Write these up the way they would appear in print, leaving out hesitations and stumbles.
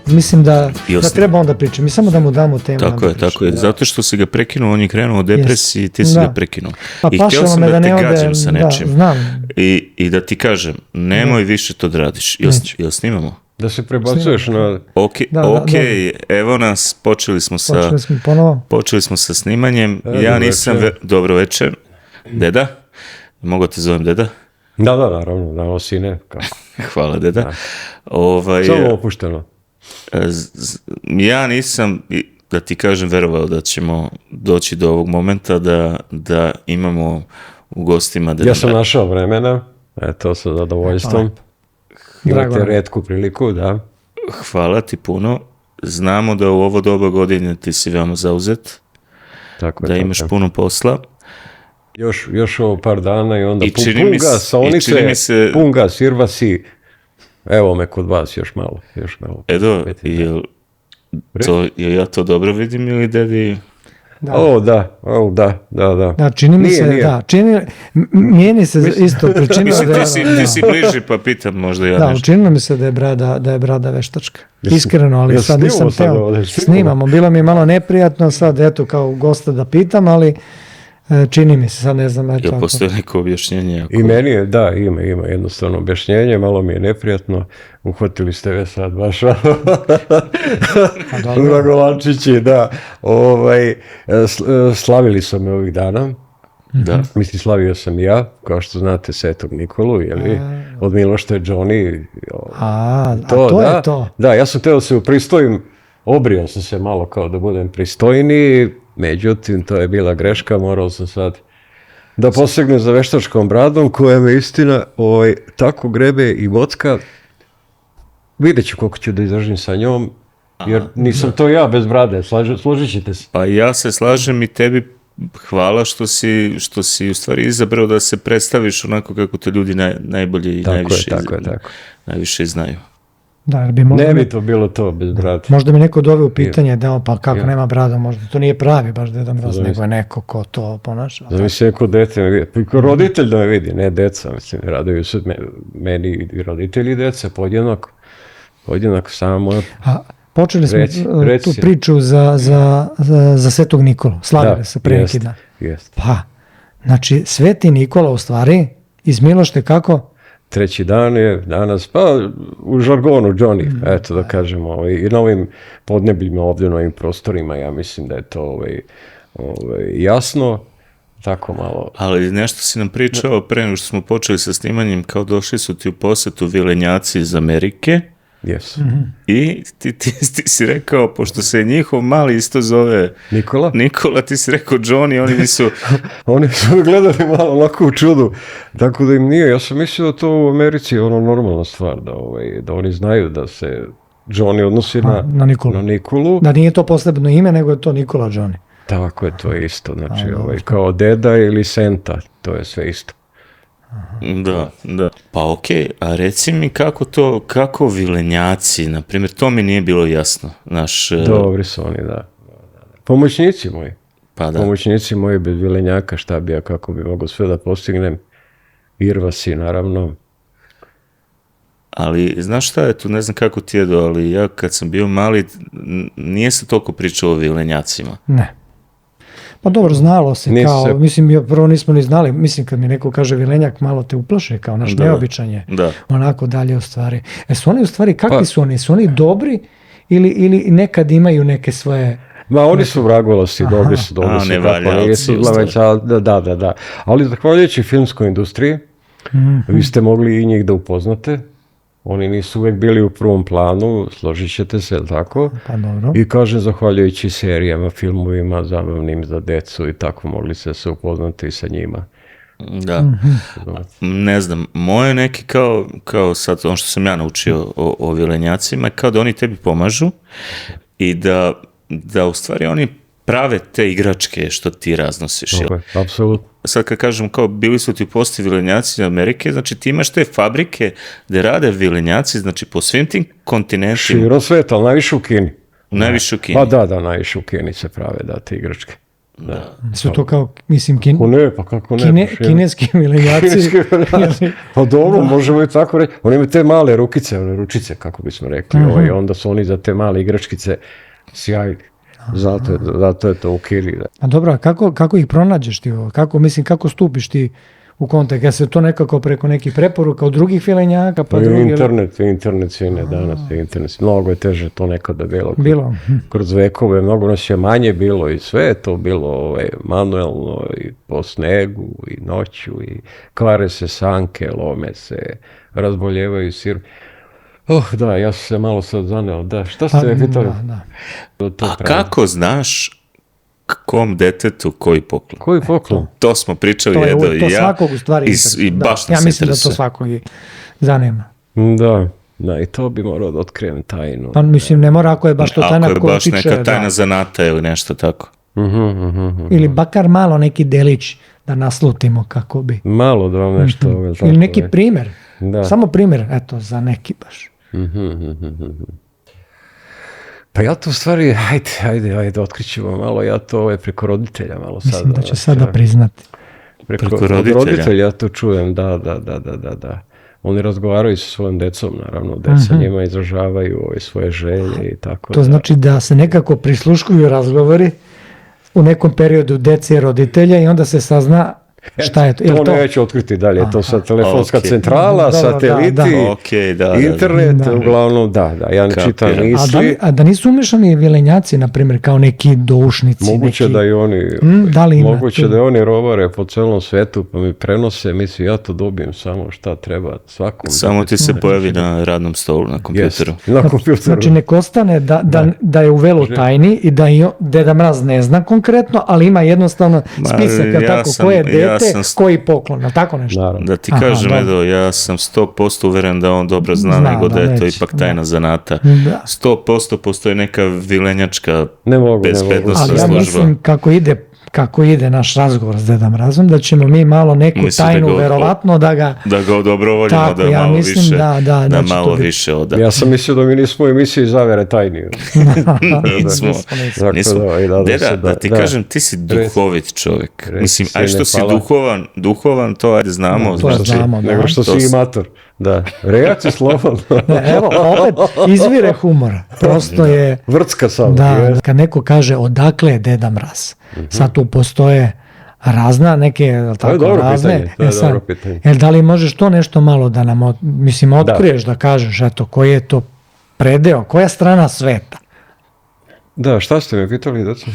Mislim da treba onda pričati. Mi samo da mu damo temu. Tako je. Zato što si ga prekinuo, on je krenuo u depresiji, ti si ga prekinuo. Pa I htio sam da te gađam sa nečim. I da ti kažem, nemoj više to da radiš. Jel snimamo? Da se prebacuješ na... Ok, evo nas, počeli smo sa snimanjem. Ja nisam... Dobro večer. Deda? Mogu te zovem Deda? Da, naravno, sine. Hvala, Deda. Samo opušteno. Ja nisam, da ti kažem, verovao da ćemo doći do ovog momenta da imamo u gostima... Ja sam našao vremena, eto, sa zadovoljstvom. Imate retku priliku, da. Hvala ti puno. Znamo da u ovo doba godine ti si veoma zauzet, da imaš puno posla. Još ovo par dana i onda pun gas, irvasi. Evo me kod vas još malo. Edo, ja to dobro vidim ili dedi? Da. Da, čini mi se, meni se isto pričinilo da... Ti si bliži, pa pitam možda ja nešto. Da, učinilo mi se da je brada veštačka. Iskreno, ali sad nisam teo. Snimamo, bilo mi je malo neprijatno, sad eto kao gosta da pitam, ali... čini mi se, sad ne znam. Jel postoje neko objašnjenje? I meni je, da, ima jednostavno objašnjenje, malo mi je neprijatno, uhvatili ste me sad baš Dragolančići, da. Slavili su me ovih dana, mislim slavio sam i ja, kao što znate Svetog Nikolu, od Milošta je Johnny. To je to. Da, ja sam teo se upristojim, obrio sam se malo kao da budem pristojniji, međutim, to je bila greška, morao sam sad da posegnem za veštačkom bradom, koja me istina tako grebe i bocka. Vidjet ću koliko ću da izdržim sa njom, jer nisam to ja bez brade, složit ćete se. Pa ja se slažem i tebi hvala što si u stvari izabrao da se predstaviš onako kako te ljudi najbolje i najviše znaju. Ne bi to bilo to bez brada. Možda mi neko doveo pitanje, pa kako nema brada, možda to nije pravi baš Deda Mraz, nego je neko ko to ponaša. Zamisli neko dete me vidi, ko roditelj da me vidi, ne deca, mislim, raduju se meni i roditelji i deca, podjednako samo. Počeli smo tu priču za Svetog Nikolu, slavili se pre neki dan. Pa, znači Sveti Nikola u stvari iz Milošte kako? Treći dan je danas, pa u žargonu Johnny, eto da kažemo, i na ovim podnebljima ovdje, na ovim prostorima, ja mislim da je to jasno, tako malo. Ali nešto si nam pričao pre nego što smo počeli sa snimanjem, kao došli su ti u posetu vilenjaci iz Amerike. Yes. I ti si rekao, pošto se njihov mali isto zove Nikola, ti si rekao Johnny, oni nisu... Oni su gledali malo onako u čudu, tako da im nije. Ja sam mislio da to u Americi je normalna stvar, da oni znaju da se Johnny odnosi na Nikolu. Da nije to posebno ime, nego je to Nikola Johnny. Tako je, to je isto, znači kao deda ili Senta, to je sve isto. Da. Pa okej, a reci mi kako vilenjaci, na primjer, to mi nije bilo jasno. Dobri su oni, da. Pomoćnici moji. Pa da. Pomoćnici moji bez vilenjaka, šta bi ja, kako bi mogo sve da postignem. Irvasi, naravno. Ali, znaš šta je tu, ne znam kako ti je ali ja kad sam bio mali, nije se toliko pričalo o vilenjacima. Ne. Pa dobro, znalo se kao, mislim, prvo nismo ni znali, mislim, kad mi neko kaže vilenjak, malo te uplaše, kao naš neobičan je, onako dalje u stvari. Su oni u stvari, kakvi su oni? Su oni dobri ili nekad imaju neke svoje... Ma, oni su vragolosti, dobri su, da. Ali zahvaljujući filmskoj industriji, vi ste mogli i njih da upoznate. Oni nisu uvijek bili u prvom planu, složit ćete se, jel tako? Pa dobro. I kažem, zahvaljujući serijama, filmovima, zabavnim za decu i tako, mogli se upoznati i sa njima. Da. Ne znam, moje neki kao sad, ono što sam ja naučio o vilenjacima, kao da oni tebi pomažu i da u stvari oni prave te igračke što ti raznosiš. Apsolutno. Sad kad kažem kao bili su ti u posti vilenjaci Amerike, znači ti imaš te fabrike gde rade vilenjaci, znači po svim tim kontinentima. Širo sveta, ali najviše u Kini. Najviše u Kini. Pa da, najviše u Kini se prave, da, te igračke. Su to kao, mislim, kineski milenjaci. Pa dobro, možemo i tako reći. Oni imaju te male rukice, one ručice, kako bismo rekli. I onda su oni za te male igračkice sjajni. Zato je to u Kiri. A dobro, kako ih pronađeš ti ovo? Kako stupiš ti u kontakt? Ja se to nekako preko nekih preporuka od drugih filenjaka? Pa internet svine danas. Internet. Mnogo je teže to nekada bilo. Kroz vekove, mnogo nas je manje bilo i sve je to bilo manuelno i po snegu i noću i kvare se sanke, lome se, razboljevaju sir. Da, ja sam se malo sad zaneo. Da, šta ste me pitali? A kako znaš kom detetu koji poklon? Koji poklon? To smo pričali Edo i ja. To svakog u stvari i baš ja mislim da to svakog zanima. Da, i to bi morao da otkrijem tajnu. Pa mislim, ne mora ako je baš to tajna koja tiče. Ako je baš neka tajna zanata ili nešto tako. Ili bakar malo neki delić da naslutimo kako bi. Malo da vam nešto. Ili neki primjer. Samo primjer, eto, za neki baš. Pa ja to u stvari, ajde, otkrićemo malo, ja to preko roditelja malo sada. Mislim da će sada priznati. Preko roditelja ja to čujem, da. Oni razgovaraju sa svojim decom, naravno, deca njima izražavaju svoje želje i tako. To znači da se nekako prisluškuju razgovori u nekom periodu dece i roditelja i onda se sazna šta je to? To neću otkriti dalje, to sad telefonska centrala, sateliti, internet, uglavnom, da, ja ne čitam misli. A da nisu umješani vilenjaci, na primjer, kao neki doušnici? Moguće da i oni rovare po celom svetu, pa mi prenose, mislim, ja to dobijem samo šta treba svakom. Samo ti se pojavi na radnom stolu, na kompjuteru. Znači, nek ostane da je u velu tajni i da Deda Mraz ne zna konkretno, ali ima jednostavno spisak, tako, koje dete, koji poklon, ali tako nešto? Naravno. Da ti kažem, Edo, ja sam 100% uveren da on dobro zna, nego da je to ipak tajna zanata. 100% postoji neka vilenjačka bezbednostna služba. Ali ja mislim kako ide naš razgovor s Dedom Mrazom, da ćemo mi malo neku tajnu, verovatno da ga odobrovoljimo, da malo više oda. Ja sam mislio da mi nismo u emisiji zavere tajni. Nismo. Deda, da ti kažem, ti si duhovit čovjek. Mislim, aj što si duhovan, to ajde znamo. Nego što si imator. Da, reaci slobodno. Evo, opet izvire humora. Prosto je... Vrcka sam. Da, kad neko kaže odakle je Deda Mraz. Sad tu postoje razna, neke, tako, dobro razne. Pitanje, to je dobro pitanje. Da li možeš to nešto malo da nam, otkriješ, da kažeš, eto, koji je to predeo, koja strana sveta? Da, šta ste me pitali, djeca?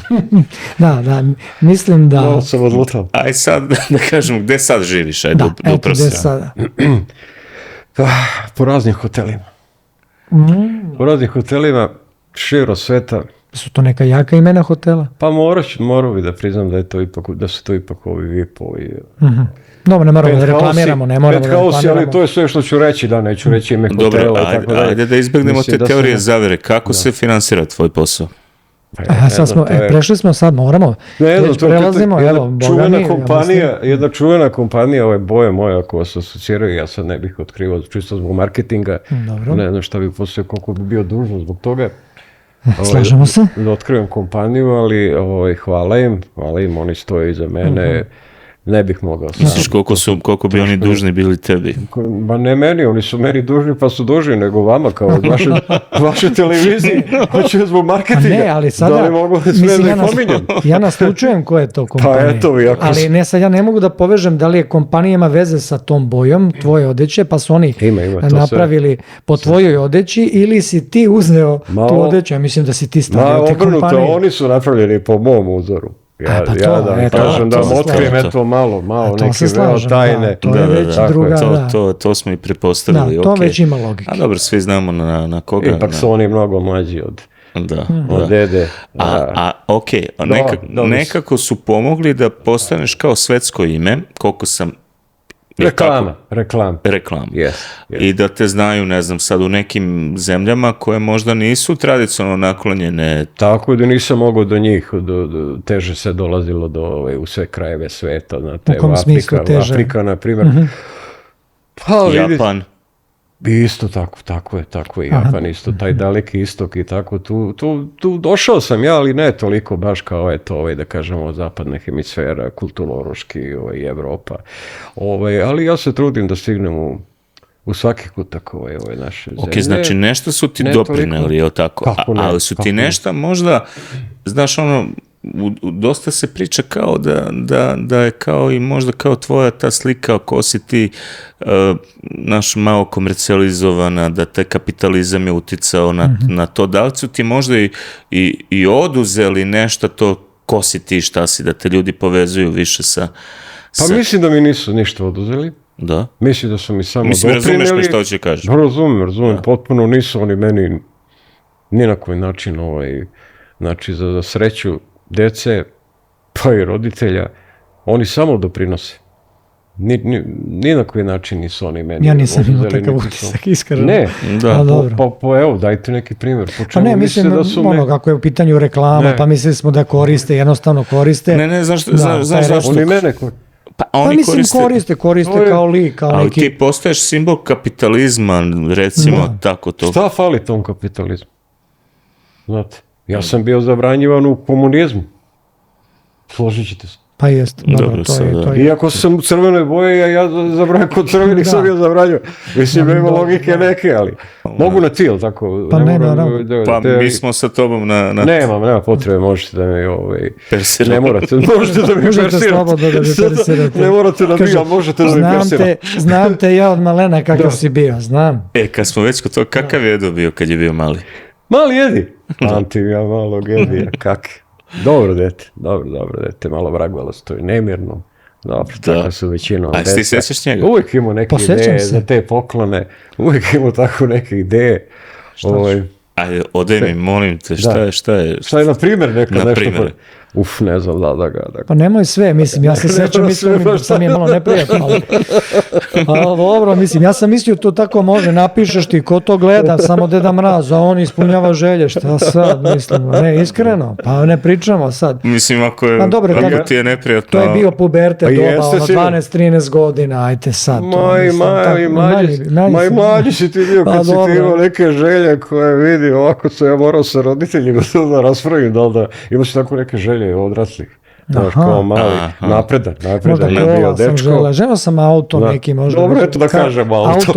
Da, mislim da... Malo sam odlutao. Aj sad, da kažem, gde sad živiš? Aj, gde sada? Po raznim hotelima. Po raznim hotelima, širo sveta. Su to neka jaka imena hotela? Pa morao bi da priznam da su to ipak ovi VIP-ovi. Dobro, ne moramo da reklamiramo, ali to je sve što ću reći, da neću reći ime hotela i tako dalje. Ajde da izbjegnemo te teorije zavere. Kako se finansira tvoj posao? Sad smo, prešli smo sad, moramo, prelazimo, jedna čuvena kompanija, Boje moja, koja se asociraju, ja sad ne bih otkrivao, čisto zbog marketinga, ne znam šta bi poslije, koliko bi bio dužno zbog toga. Slažemo se. Da otkrivam kompaniju, ali hvala im, oni stoje iza mene, ne bih mogao. Misliš koliko bi oni dužni bili tebi? Ba ne meni, oni su meni dužni pa su dužni, nego vama kao vaše televiziji, hoće zbog marketinga. Ne, ali sada, da li mogu sve da pominjem? Ja naslučujem ko je to kompanija. Pa eto vi, ali ne, sad ja ne mogu da povežem da li je kompanijama veze sa tom bojom tvoje odeće, pa su oni napravili po tvojoj odeći, ili si ti uzeo tu odeću, ja mislim da si ti stavio te kompanije. Obrnuto, oni su napravljeni po mom uzoru. Ja da kažem da vam otkrijem eto malo neke veo tajne. To je već druga, to smo i prepostavili. Da, to već ima logike. A dobro, svi znamo na koga. Ipak su oni mnogo mlađi od dede. Nekako su pomogli da postaneš kao svetsko ime, koliko sam... Reklama. Yes. I da te znaju, ne znam, sad u nekim zemljama koje možda nisu tradicionalno naklonjene. Tako da nisam mogao do njih, teže se dolazilo u sve krajeve sveta. U kom smislu teže? Afrika, na primjer. Japan. Isto tako je Japan, isto taj daleki istok i tako, tu došao sam ja, ali ne toliko baš kao da kažemo zapadne hemisfera, kulturološki Evropa, ali ja se trudim da stignem u svaki kutak ove naše zemlje. Ok, znači nešto su ti doprineli, je tako? Ali su ti nešto možda, znaš dosta se priča kao da je kao i možda kao tvoja ta slika ko si ti naš malo komercijalizovana, da taj kapitalizam je uticao na to. Da li su ti možda i oduzeli nešto to ko si ti, šta si, da te ljudi povezuju više sa... Pa mislim da mi nisu ništa oduzeli. Da? Mislim da su mi samo doprineli. Razumeš me što hoće kažeš? Razumem, potpuno nisu oni meni ni na koji način znači za sreću dece, pa i roditelja, oni samo doprinose. Ni na koji način nisu oni meni. Ja nisam imao takav utisak, iskreno. Ne, pa evo, dajte neki primjer. Pa ne, mislim, kako je u pitanju reklama, pa mislili smo da koriste, jednostavno koriste. Ne, znaš zašto? Oni mene Pa mislim koriste kao lik, kao ali neki... ti postaješ simbol kapitalizma, recimo, tako to. Šta fali tom kapitalizmu? Znate, ja sam bio zabranjivan u komunizmu. Složit ćete se. Pa jest, dobro, to je. Iako sam u crvenoj boji, a ja zabranjam kod crvenih sam bio zabranjivan. Mislim, nema logike neke, ali mogu na ti, ali tako? Pa ne, Pa mi smo sa tobom na... Nema potrebe, možete da mi... persirate. Ne morate, možete da mi persirate. Ne morate da mi, ali možete da mi persirate. Znam te ja od malena kakav si bio, znam. Kad smo već kod toga, kakav je Edo bio kad je bio mali? Mali Edi? Pamtim ja malog Edija, kak? Dobro dete, malo vragvalo stoji, nemirno. Dobro, tako su većinom deca. A ti sećaš njega? Uvijek imao neke ideje za te poklone, uvijek imao tako neke ideje. Ajde, odaj mi, molim te, šta je? Šta je, na primjer, nešto? Ne znam da ga... Pa nemoj sve, mislim, ja se sećam, mislim, sam je malo neprijatno, ali dobro, mislim, ja sam mislio to tako može, napišeš ti, ko to gleda, samo Deda Mraz, a on ispunjava želje, šta sad, mislim, ne, iskreno, pa ne pričamo sad. Mislim, ako ti je neprijatno... To je bio puberte doba, 12-13 godina, ajte sad. Mlađi si ti bio kad si ti imao neke želje koje vidi, ovako se ja morao sa roditeljima da raspravim, da li da imaš tako neke želje odraslih. Kao mali, napredan je bio dečko. Želeo sam auto neki možda. Dobro, eto da kažem auto.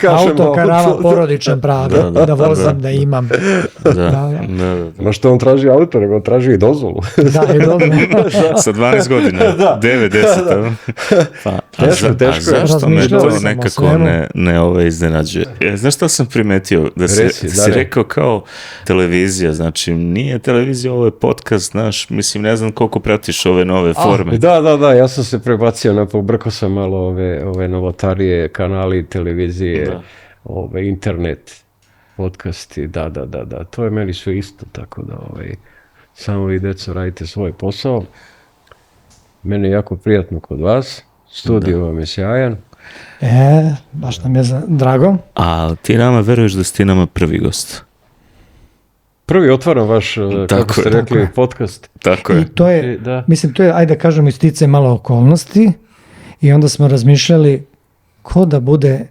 Autokaravan, porodičan pravi, da vozim, da imam. Na što on traži auto, nego on traži i dozvolu. Da, i dozvolu. Sa 12 godina, 9-10. Teško. Zašto me to nekako ne iznenađuje? Znaš što sam primetio? Da si rekao kao televizija, znači nije televizija, ovo je podcast, znaš, mislim, ne znam koliko pratiš ove nove forme. Da, ja sam se prebacio, pobrkao sam malo ove novotarije, kanali, televizije, internet, podcasti, da, to je meni sve isto, tako da samo vi deco radite svoj posao. Meni je jako prijatno kod vas, studio vam je sjajan. Baš nam je drago. A ti nama veruješ da si ti nama prvi gost? Prvi otvaram vaš, kako ste rekli, podcast. Tako je. I to je, mislim, to je, ajde da kažemo, istice malo okolnosti i onda smo razmišljali ko da bude,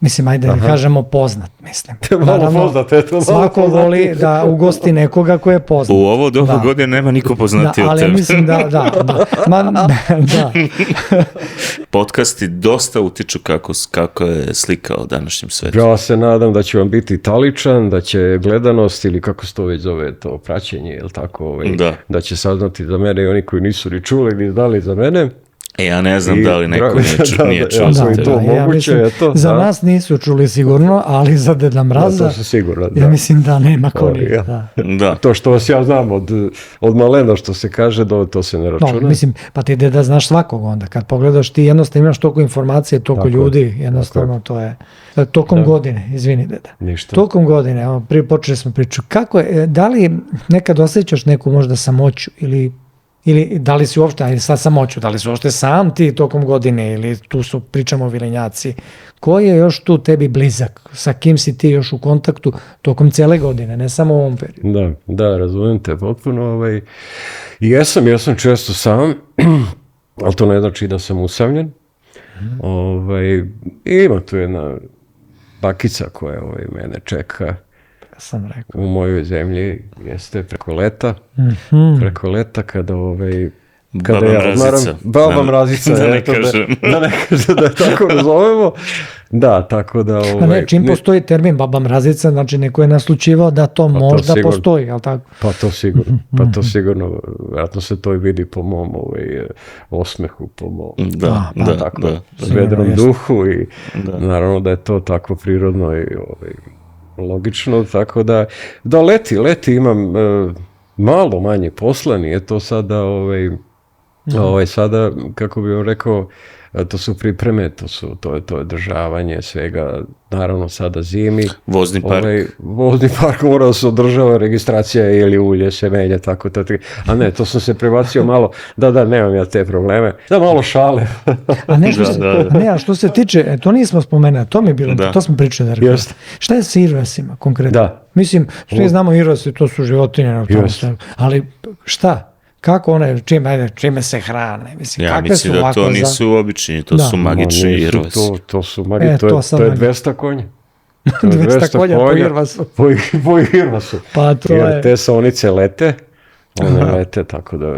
mislim, ajde da kažemo poznat, mislim. Malo poznat, eto. Svako voli da ugosti nekoga ko je poznat. U ovo doba godine nema niko poznatiji od tebe. Ali mislim da. Podcasti dosta utiču kako je slika o današnjem svetu. Ja se nadam da će vam biti taličan, da će gledanost ili kako se to već zove to praćenje, jel tako, da će saznati za mene i oni koji nisu ni čuli ni znali za mene. Ja ne znam da li neko nije čuo za tebe. Za nas nisu čuli sigurno, ali za Deda Mraza, to se sigurno, ja mislim da nema ko nije. To što vas ja znam od malena što se kaže, to se ne računa. Mislim, pa ti Deda znaš svakog onda, kad pogledaš ti jednostavno imaš toliko informacije, toliko ljudi, jednostavno to je. Tokom godine, izvini Deda. Ništa. Tokom godine, počeli smo priču, kako je, da li nekad osjećaš neku možda samoću ili da li si uopšte, ajde sad samoću, da li si uopšte sam ti tokom godine ili tu su, pričamo o vilenjaci, ko je još tu tebi blizak, sa kim si ti još u kontaktu tokom cijele godine, ne samo u ovom periodu? Da, razumijem te potpuno. Jesam često sam, ali to ne znači da sam usamljen. Ima tu jedna bakica koja mene čeka sam rekao. U mojoj zemlji jeste preko leta. Preko leta kada Baba Mrazica. Baba Mrazica. Da ne kažem. Da ne kažem da je tako nazovemo. Da, tako da... čim postoji termin Baba Mrazica, znači neko je naslučivao da to možda postoji, jel tako? Pa to sigurno. Vjerojatno se to i vidi po mom osmehu, po mom vedrom duhu i naravno da je to tako prirodno i logično, tako da leti imam malo manje posla, nije to sada sada, kako bih vam rekao, to su pripreme, to je održavanje svega, naravno sada zimi. Vozni park. Vozni park mora da se održava, registracija ili ulje, semenje, tako. A ne, to sam se prebacio malo, nemam ja te probleme. Da, malo šale. A što se tiče, to nismo spomenuli, to mi je bilo, to smo pričali da rekao. Šta je sa irvasima konkretno? Da. Mislim, svi znamo irvasi, to su životinje, ali šta? Kako one, čime se hrane? Mislim, ja mislim da to nisu obični, to su magični irvasi. To su magični, to je 200 konja. 200 konja po irvasu. Po irvasu. Pa to je. Jer te saonice lete, one lete, tako da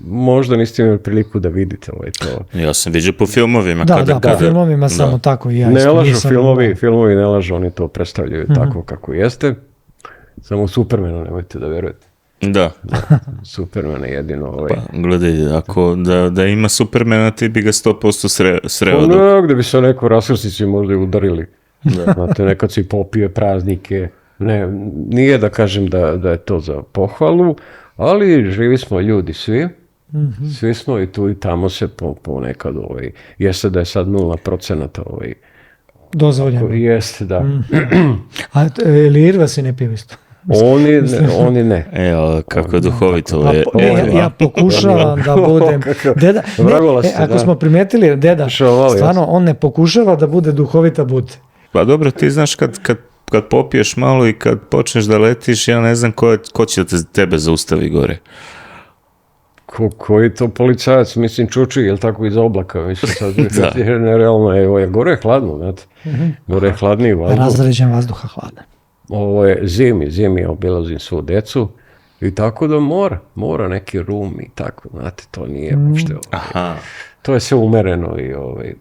možda niste imali priliku da vidite to. Ja sam vidio po filmovima. Po filmovima samo tako i ja. Ne lažu filmovi ne lažu, oni to predstavljaju tako kako jeste. Samo Supermanu nemojte da verujete. Da. Supermana jedino. Pa, gledaj, ako da ima Supermana, ti bi ga 100% sreo. Pa gde bi se neko raskrstici možda i udarili. Znate, nekad si popije praznike. Ne, nije da kažem da je to za pohvalu, ali živi smo ljudi svi. Svi smo i tu i tamo se ponekad jeste da je sad 0% dozvoljeno. Jeste, da. A ili irvasi ne piju isto? Oni ne. Evo, kako je duhovito. Ja pokušavam da budem... Deda, ako smo primetili, deda, stvarno, on ne pokušava da bude duhovita bud. Pa dobro, ti znaš kad popiješ malo i kad počneš da letiš, ja ne znam ko će da tebe zaustavi gore. Koji to policajac, mislim, čuči, je li tako iz oblaka, mislim, sad je nerealno, evo, gore je hladno, znate, gore je hladniji vazduh. Razređen vazduha hladan. Ovo je zimi ja obilazim svu decu i tako da mora neki rum i tako, znate, to nije uopšte, to je sve umereno i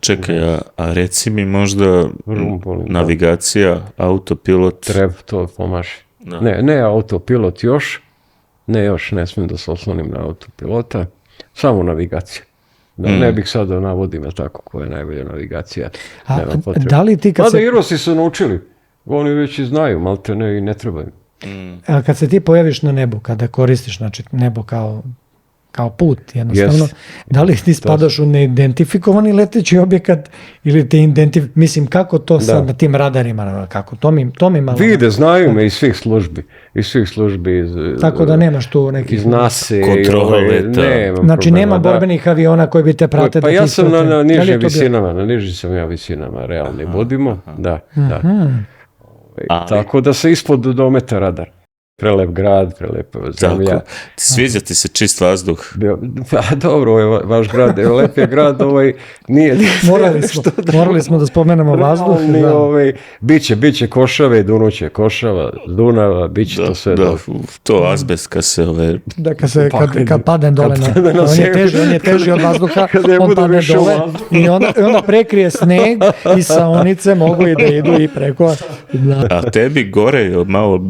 Čekaj, a reci mi možda navigacija, autopilot? To pomaže. Ne autopilot još, ne smijem da se oslonim na autopilota, samo navigacija. Ne bih sad da navodim tako koja je najbolja navigacija. Da li ti kad se... Irvasi su naučili, oni već i znaju, malte ne i ne trebaju. A kad se ti pojaviš na nebu, kada koristiš nebo kao put, jednostavno, da li ti spadaš u neidentifikovani leteći objekat ili te mislim, kako to sad na tim radarima, kako, to mi malo... Vide, znaju me iz svih službi. Tako da nemaš tu neki... Iz NASA. Kontrola leta. Znači, nema borbenih aviona koji bi te prate da ti... Pa ja sam na nižim sam ja visinama, realni budimo, da. Tako da se ispod dometa radar. Prelep grad, prelepa zemlja. Tako, sviđa ti se čist vazduh. Pa dobro, vaš grad, lep je grad, nije... Morali smo da spomenemo vazduh. Biće Košave, Dunuće, Košava, Dunava, biće to sve. Da, to azbest kad se... Kad padne dole, on je teži od vazduha, on padne dole i onda prekrije sneg i saonice mogu i da idu i preko. A tebi gore je malo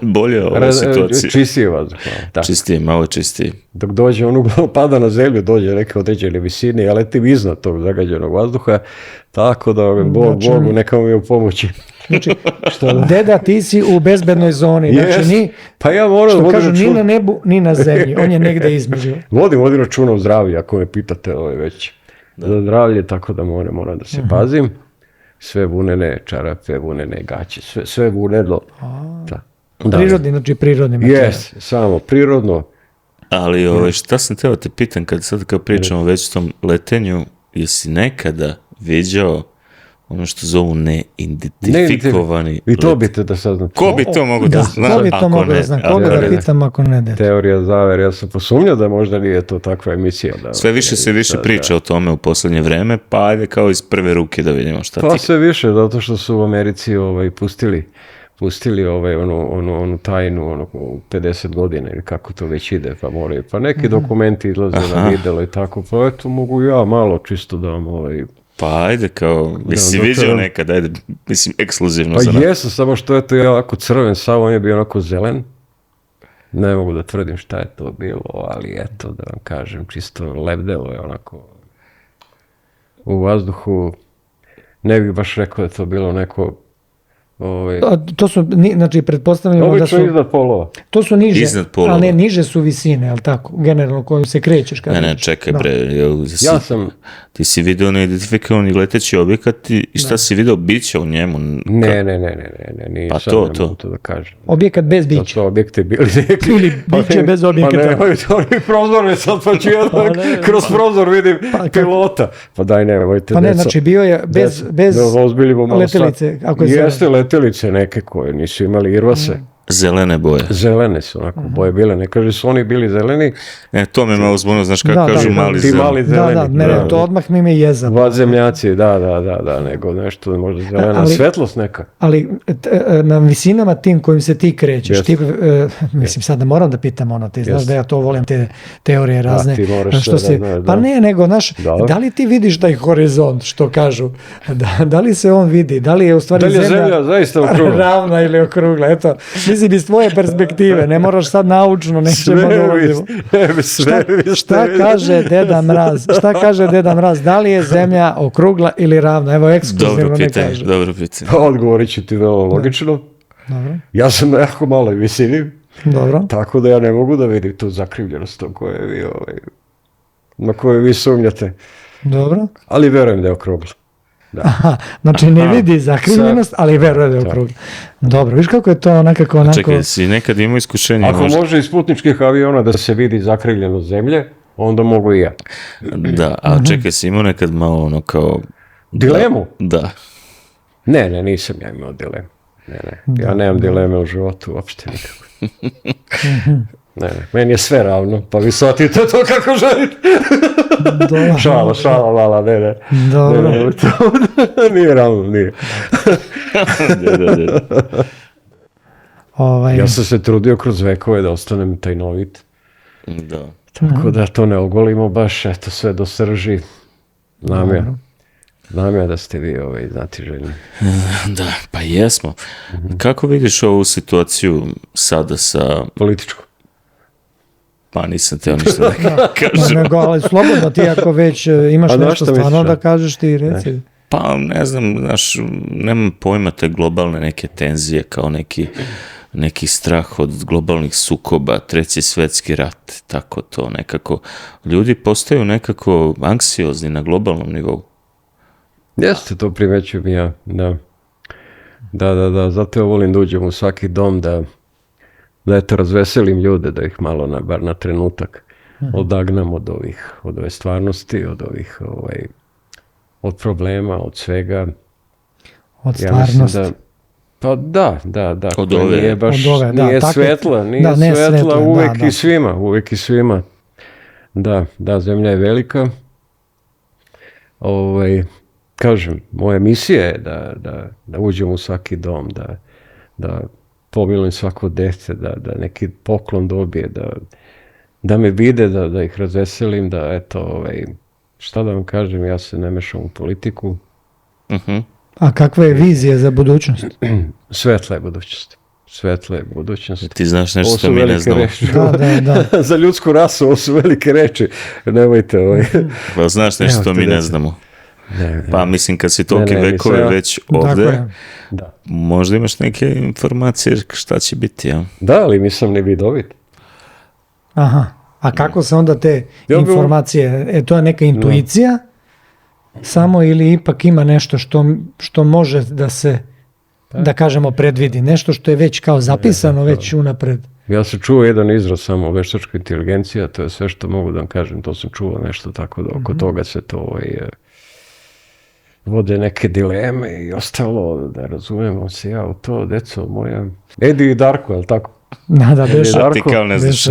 bolje ova situacija. Čistije vazduh. Čistije, malo čistije. Dok dođe, pada na zemlju, dođe neke određene visine, ja letim iznad tog zagađenog vazduha, tako da Bogu neka mi je u pomoći. Znači, deda, ti si u bezbednoj zoni. Znači, pa ja moram što kažu, ni na nebu, ni na zemlji. On je negde između. Vodim računa o zdravlju, ako me pitate već. Za zdravlje, tako da moram da se pazim. Sve vunene čarape, vunene gaće, sve vuneno. Prirodni, znači prirodni materijal. Jes, samo prirodno. Ali šta sam teo te pitam, kad pričamo već o tom letenju, jesi nekada viđao ono što zovu neidentifikovani. I to biste da saznate. Ko bi to mogo da zna? Ko bi to mogo da zna? Koga da pitam ako ne dete? Teorija zavere, ja sam posumnjao da možda nije to takva emisija. Sve više se više priča o tome u posljednje vreme, pa ajde kao iz prve ruke da vidimo šta ti... Pa sve više, zato što su u Americi pustili onu tajnu 50 godina ili kako to već ide, pa moraju. Pa neki dokumenti izlaze na videlo i tako, pa eto mogu ja malo čisto da vam Pa ajde kao, jesi vidio nekad, ajde, mislim, ekskluzivno za nas. Pa jesu, samo što je to jako crven, samo on je bio onako zelen. Ne mogu da tvrdim šta je to bilo, ali eto, da vam kažem, čisto lebdelo je onako u vazduhu. Ne bih baš rekao da to bilo neko... To su, znači, pretpostavljamo da su... Obično iznad polova. To su niže, ali ne, niže su visine, ali tako, generalno kojom se krećeš. Ne, čekaj bre, ti si vidio neidentifikovani leteći objekat i šta si vidio bića u njemu? Ne, pa to da kažem. Objekat bez bića. To objekti bili neki. Ili biće bez objekata. Pa nemojte onih prozorne, sad pa ću kroz prozor vidim pilota. Pa daj nemojte. Pa ne, znači bio je bez letelice. Jeste letelice neke koje nisu imali irvase. Zelene boje. Zelene su onako boje bile. Ne kaže su oni bili zeleni. To me malo zbunilo, znaš kako kažu mali zeleni. Da, to odmah mi me jeza. Vadzemljaci, da, nego nešto možda zelena svetlost neka. Ali na visinama tim kojim se ti krećeš, mislim sad da moram da pitam ti znaš da ja to volim te teorije razne. Ti moraš pa ne, nego da li ti vidiš taj horizont, što kažu, da li se on vidi, da li je u stvari zemlja zaista okrugla, ravna ili okrugla, eto. Mislim, iz tvoje perspektive, ne moraš sad naučno, nećemo dolazimo. Šta kaže Deda Mraz, da li je zemlja okrugla ili ravna? Evo, ekskluzivno ne kaže. Dobro pitanje. Odgovorit ću ti veoma logično. Dobro. Ja sam na jako maloj visini, dobro. Tako da ja ne mogu da vidim tu zakrivljenost na koju vi sumnjate. Dobro. Ali verujem da je okrugla. Da. Aha, znači ne vidi zakrivljenost, ali veruje da je okrugla. Dobro, viš kako je to nekako... Čekaj, si nekad imao iskušenje? Ako može iz putničkih aviona da se vidi zakrivljenost zemlje, onda mogu i ja. Da, a čekaj, si imao nekad malo kao... Dilemu? Da. Ne, nisam ja imao dilemu. Ne. Ja nemam dileme u životu uopšte nikako. Ne, meni je sve ravno, pa vi shvatite to kako želite. Šala, vala, ne. Dobro. Nije ravno, nije. Ja sam se trudio kroz vekove da ostanem tajnovit. Da. Tako da to ne ogolimo baš, eto sve do srži. Znam ja da ste vi znatiželjni. Da, pa jesmo. Kako vidiš ovu situaciju sada sa... Političku? Pa nisam teo ništa da kažem. Ali slobodno ti ako već imaš nešto stvarno da kažeš ti reci. Pa ne znam, znaš, nemam pojma te globalne neke tenzije kao neki strah od globalnih sukoba, treći svjetski rat, tako to nekako. Ljudi postaju nekako anksiozni na globalnom nivou. Jeste, to primećujem ja, da. Da, zato ja volim da uđem u svaki dom, da eto razveselim ljude, da ih malo, bar na trenutak, odagnam od ove stvarnosti, od problema, od svega. Od stvarnosti. Pa da. Od ove. Nije svetla, uvijek i svima. Da, zemlja je velika. Kažem, moja misija je da uđem u svaki dom, da pomilujem svako dete, da neki poklon dobije, da me vide, da ih razveselim, da eto, šta da vam kažem, ja se ne mešam u politiku. A kakva je vizija za budućnost? Svetla je budućnost. Ti znaš nešto što mi ne znamo. Da. Za ljudsku rasu ovo su velike reči, nemojte Pa znaš nešto što mi ne znamo. Pa mislim kad si toliki vekove već ovdje, možda imaš neke informacije šta će biti, ja? Da, ali nisam ni vidovit. Aha, a kako se onda te informacije, to je neka intuicija samo ili ipak ima nešto što može da se, da kažemo, predvidi, nešto što je već kao zapisano već unapred? Ja sam čuo jedan izraz samo, veštačka inteligencija, to je sve što mogu da vam kažem, to sam čuo nešto tako da oko toga se to vode neke dileme i ostalo, da razumemo se ja u to, deco moja. Edi i Darko, je li tako? Da, beše. A ti kao ne znaš.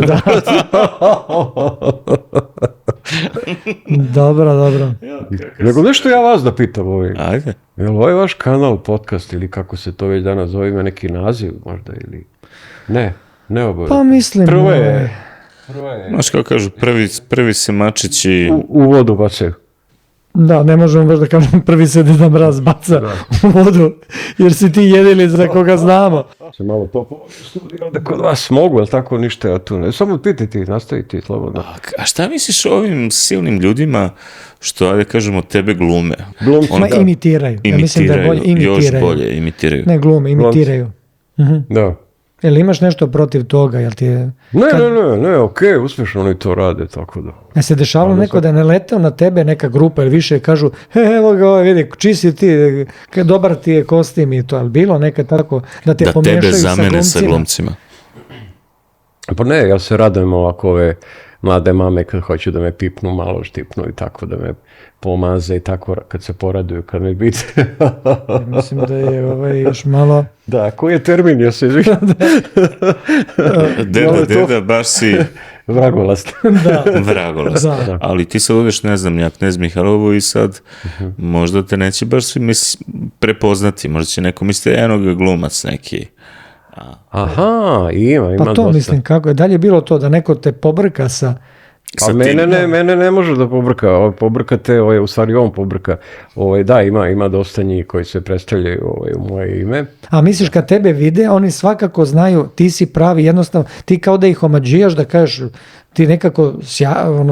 Dobro. Nego nešto ja vas da pitam Ajde. Je li ovaj vaš kanal, podcast ili kako se to već danas zove, ima neki naziv možda ili... Ne obavezno. Pa mislim... Prvo je... Znaš kako kažu, prvi se mačići... U vodu bacaju. Da, ne možemo baš da kažem prvi se Deda Mraz baca u vodu, jer si ti jedini za koga znamo. Se malo to studirao da kod vas mogu, ali tako ništa ja tu ne. Samo pitajte, nastavite slobodno. A šta misliš o ovim silnim ljudima što, ajde kažemo, tebe glume? Imitiraju. Ja mislim da je bolje imitiraju. Još bolje imitiraju. Ne glume, imitiraju. Da. Jel imaš nešto protiv toga? Jel ti je... Ne, okej, uspješno oni to rade, tako da. Ja se dešavalo neko da je naletao na tebe neka grupa ili više kažu, evo ga vidi, čiji si ti, dobar ti je kostim i to, ali bilo nekad tako da te pomiješaju sa glumcima? Da tebe zamene sa glumcima. Pa ne, ja se radujem ovako ove mlade mame kad hoću da me pipnu, malo štipnu i tako da me pomaze i tako kad se poraduju, kad me bit. Mislim da je još malo... Da, koji je termin, ja se izvišam. Deda, baš si... Vragolast. Vragolast. Ali ti sad odeš, ne znam, ja Knez Mihajlovu i sad možda te neće baš svi prepoznati. Možda će neko misliti, eno ga glumac neki. Aha, ima pa to dosta. Mislim, kako je dalje bilo to da neko te pobrka sa... Pa mene ne može da pobrka, pobrkate, u stvari on pobrka. Da, ima dosta njih koji se predstavljaju u moje ime. A misliš kad tebe vide, oni svakako znaju, ti si pravi, jednostavno, ti kao da ih omađijaš, da kažeš, ti nekako,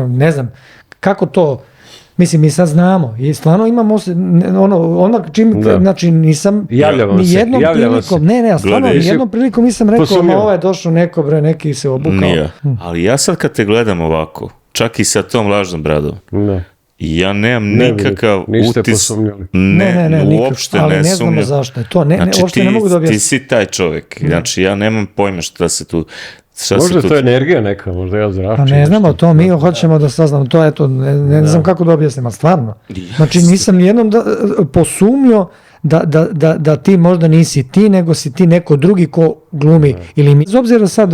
ne znam, kako to... Mislim, mi sad znamo i stvarno imamo znači nisam ni jednom prilikom, nijednom prilikom nisam rekao, ovo je došao neko, neki se obukao. Nije, ali ja sad kad te gledam ovako, čak i sa tom lažnom bradom, ja nemam nikakav utis, uopšte ali ne ne znamo zašto je to, uopšte ne mogu da objasnim. Ti si taj čovjek, znači ja nemam pojma šta se tu... Možda to je energija neka, možda ja zračim. Pa ne znamo, to mi hoćemo da saznamo, to eto, ne znam kako da objasnim, ali stvarno. Znači nisam nijednom posumnio da ti možda nisi ti, nego si ti neko drugi ko glumi. Ili mi, bez obzira sad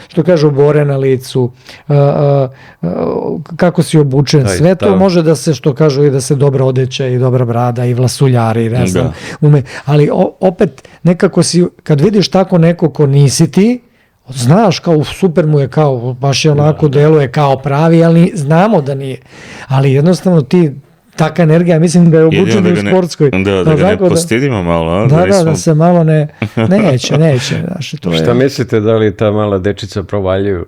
što kažu bore na licu, kako si obučen, sve to može da se, što kažu, i da se dobra odeća i dobra brada i vlasuljari, ne znam, ali opet nekako si, kad vidiš tako neko ko nisi ti, znaš, kao super mu je, kao baš je onako deluje kao pravi, ali znamo da nije. Ali jednostavno ti, taka energija, mislim da je obučena u sportskoj. Da ga ne postidimo malo. Da se malo neće. Šta mislite, da li ta mala dečica provaljuju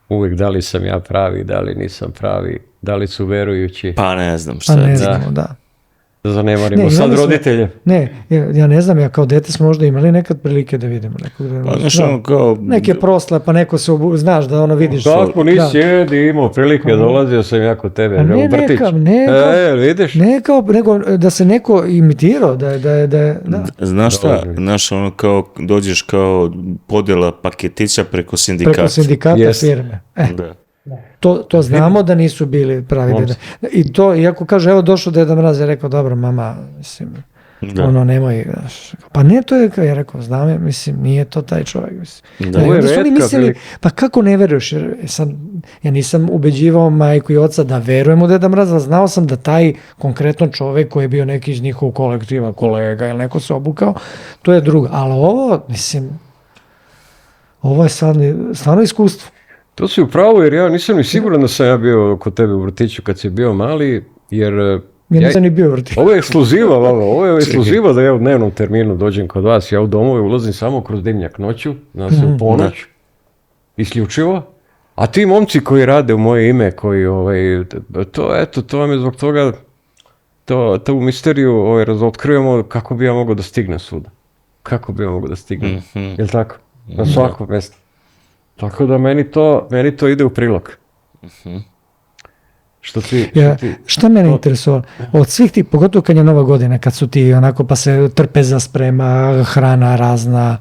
uvijek, da li sam ja pravi, da li nisam pravi, da li su verujući? Pa ne znam šta. Pa ne znamo, da. Zanemarimo sad roditelje. Ja ne znam, ja kao dete smo možda imali nekad prilike da vidimo nekog. Neke prosle, pa neko se znaš da vidiš. Tako nisi imao prilike, dolazio sam ja kod tebe. Vidiš? Nego da se neko imitirao, da je... Znaš šta, kao dođeš kao podjela paketića preko sindikata. Preko sindikata firme. Da. To znamo da nisu bili pravi deda. I to, iako kaže, evo došao Deda Mraz, je rekao, dobro mama, mislim, nemoj, pa ne, to je, ja rekao, znam, mislim, nije to taj čovjek, mislim. Da su oni mislili, pa kako ne veruješ, jer ja nisam ubeđivao majku i oca da verujem u Deda Mraza, znao sam da taj konkretno čovjek koji je bio neki iz njihovog kolektiva, kolega ili neko se obukao, to je drugo, ali ovo, mislim, ovo je stvarno iskustvo. To si upravo, jer ja nisam ni siguran da sam ja bio kod tebe u vrtiću kad si bio mali, jer... Ja nisam ni bio u vrtiću. Ovo je ekskluziva da ja u dnevnom terminu dođem kod vas, ja u domove ulazim samo kroz dimnjak noću, znači u ponoć, isključivo, a ti momci koji rade u moje ime, koji, to vam je zbog toga, to u misteriju razotkrivamo kako bi ja mogao da stignem svuda. Kako bi ja mogao da stignem, je li tako? Na svako mjesto. Tako da meni to ide u prilog. Šta mene interesuje? Od svih tih, pogotovo kad je Nova godina, kad su ti onako, pa se trpeza sprema, hrana razna,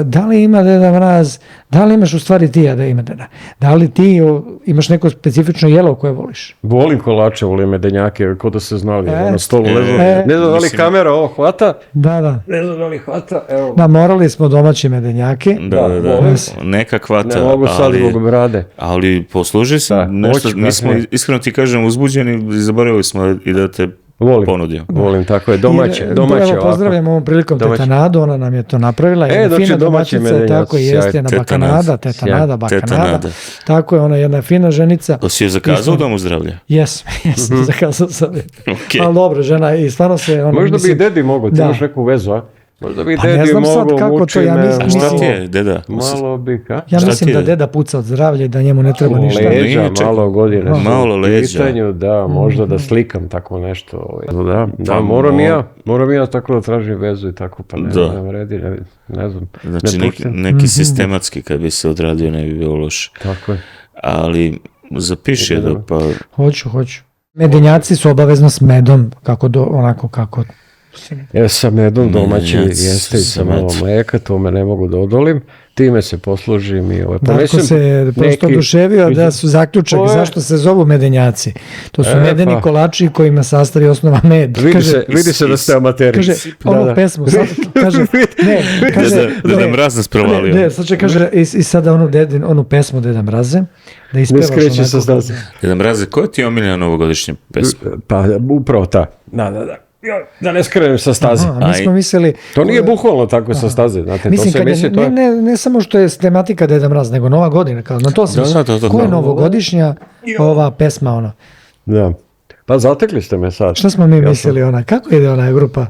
da li ima Deda Mraz, da li imaš u stvari ti da ima Deda? Da li ti imaš neko specifično jelo koje voliš? Volim kolače, volim medenjake, ko da se znali, na stolu ne znam da li kamera ovo hvata. Da. Ne znam da li hvata, evo. Da, morali smo domaće medenjake. Da. Neka hvata. Ne mogu sad zbog brade. Ali posluži se nešto, mi smo, iskreno ti kažem, uzbuđeni i zaboravili smo i da te ponudio. Volim, tako je, domaće. Evo, pozdravljam ovom prilikom Teta Nadu, ona nam je to napravila. Fina domaćica, tako i jeste, Teta Nada, Bakanada. Tako je, ona jedna fina ženica. To si je zakazao u domu zdravlja? Jesam, zakazao sam. Ali dobro, žena, i stvarno se... Možda bi i dedi mogo, ti imaš neku vezu, a? Možda bi dedi mogo muči me. Šta ti je, deda? Malo bi, ka? Ja mislim da deda puca od zdravlja i da njemu ne treba ništa. Leđa, malo godine. Malo leđa. Pitanju, da, možda da slikam tako nešto. Da, moram ja tako da tražim vezu i tako, pa ne vredi, ne znam. Znači neki sistematski kad bi se odradio ne bi bilo loše. Tako je. Ali zapiši je da pa... Hoću. Medenjaci su obavezno s medom, onako kako... Sa medom domaći jeste i sa malo mleka, to me ne mogu da odolim. Time se poslužim i Darko se prosto oduševio da su zaključak zašto se zovu medenjaci. To su medeni kolači kojima sastavi osnova med. Vidi se da ste amateri. Kaže, onu pesmu, kaže, Deda Mraz nas provalio. Ne, sad će kaže, i sada onu pesmu Deda Mraze, da ispevaš onako. Ne skreće sa staze. Deda Mraze, koja ti je omiljena novogodišnja pesma? Pa, upravo ta. Da ne skrenem sa staze. Mi smo mislili... To nije bukvalno tako sa staze, znate, mislim, to se misli... Ne samo što je tematika Deda Mraz, nego Nova godina, na to sam mislio. Koja je novogodišnja ova pesma, ona? Da. Pa zatekli ste me sad. Šta smo mi mislili, ona? Kako ide ona grupa?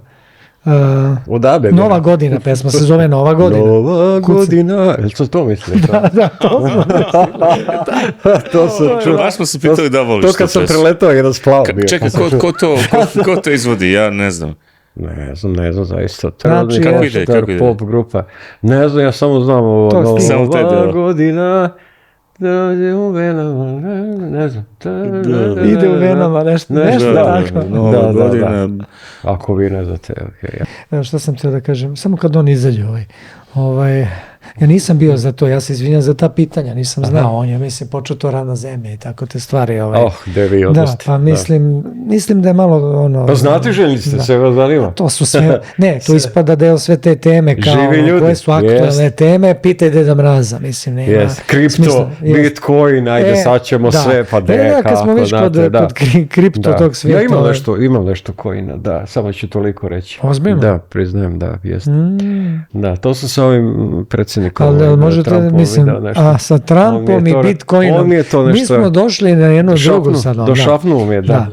Odabe. Nova godina pesma, se zove Nova godina. Nova godina, jel to mislili? Da, to smo to sam čuo. Baš smo se pitali da voliš to pesmu. To kad sam preletao jedan splav bio. Čekaj, ko to izvodi? Ja ne znam. Ne znam, zaista. Znači, kako ide? Pop grupa. Ne znam, ja samo znam ovo. Nova godina... ne znam. Ide u venama, nešto tako. Nova godina. Ako vi ne znate, Evo što sam htio da kažem, samo kad on izađe ja nisam bio za to, ja se izvinjam za ta pitanja, nisam znao, on je, mislim, počeo to rad na zemlji i tako te stvari. Devi odnosti. Da, pa mislim da je malo ono... Pa znate željiste, sve vas zanima. To su sve, ne, to ispada deo sve te teme, kao koje su aktualne teme, pitaj Deda Mraza, mislim, nema... Kripto, Bitcoin, ajde, sad ćemo sve, pa kako, kad smo već kod kripto tog svijeta... Ja imam nešto coina, da, samo ću toliko reći. Ozbiljno? Da, priznajem, da, jeste. Da, to sam sa ovim predsjednikom. Ali možete, mislim, sa Trumpom i Bitcoinom, mi smo došli na jednu drugu sad. Došapnuo mi je, da.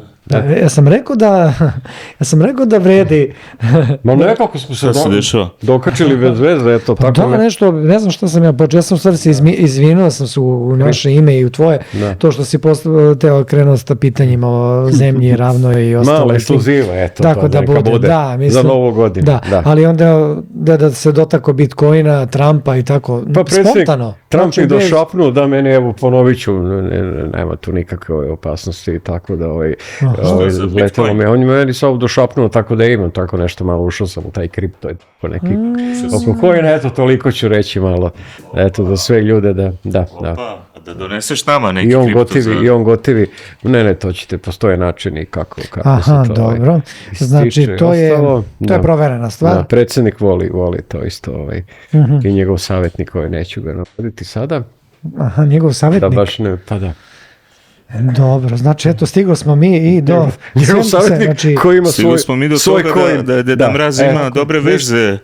Ja sam rekao da vredi. Ma nekako smo se dokačili bez veze, eto. Pa da, nešto, ne znam što sam ja počeo, ja sam u stvari se izvinuo sam se u naše ime i u tvoje, to što si krenuo s pitanjima o zemlji ravnoj i ostalo. Malo ekskluziva, eto, tako da bude, za novu godinu. Da, ali onda da se dotako Bitcoina, Trumpa i tako, spontano. Trump je došapnuo da meni, evo, ponovit ću, nema tu nikakve opasnosti i tako da letelo me. On je meni sad došapnuo tako da imam tako nešto malo, ušao sam u taj kripto, oko neki, oko kojina, eto, toliko ću reći malo, eto, za sve ljude da. Da doneseš nama neki kripto. I on gotivi, ne, to ćete, postoje načini kako se to dobro, znači to je proverena stvar. Da, predsjednik voli to isto, i njegov savjetnik, neću ga navoditi sada. Aha, njegov savjetnik? Da, baš ne, pa da. Dobro, znači eto stigli smo mi i do... Njegov savjetnik koji ima svoj smo mi do toga da Deda Mraz ima dobre veze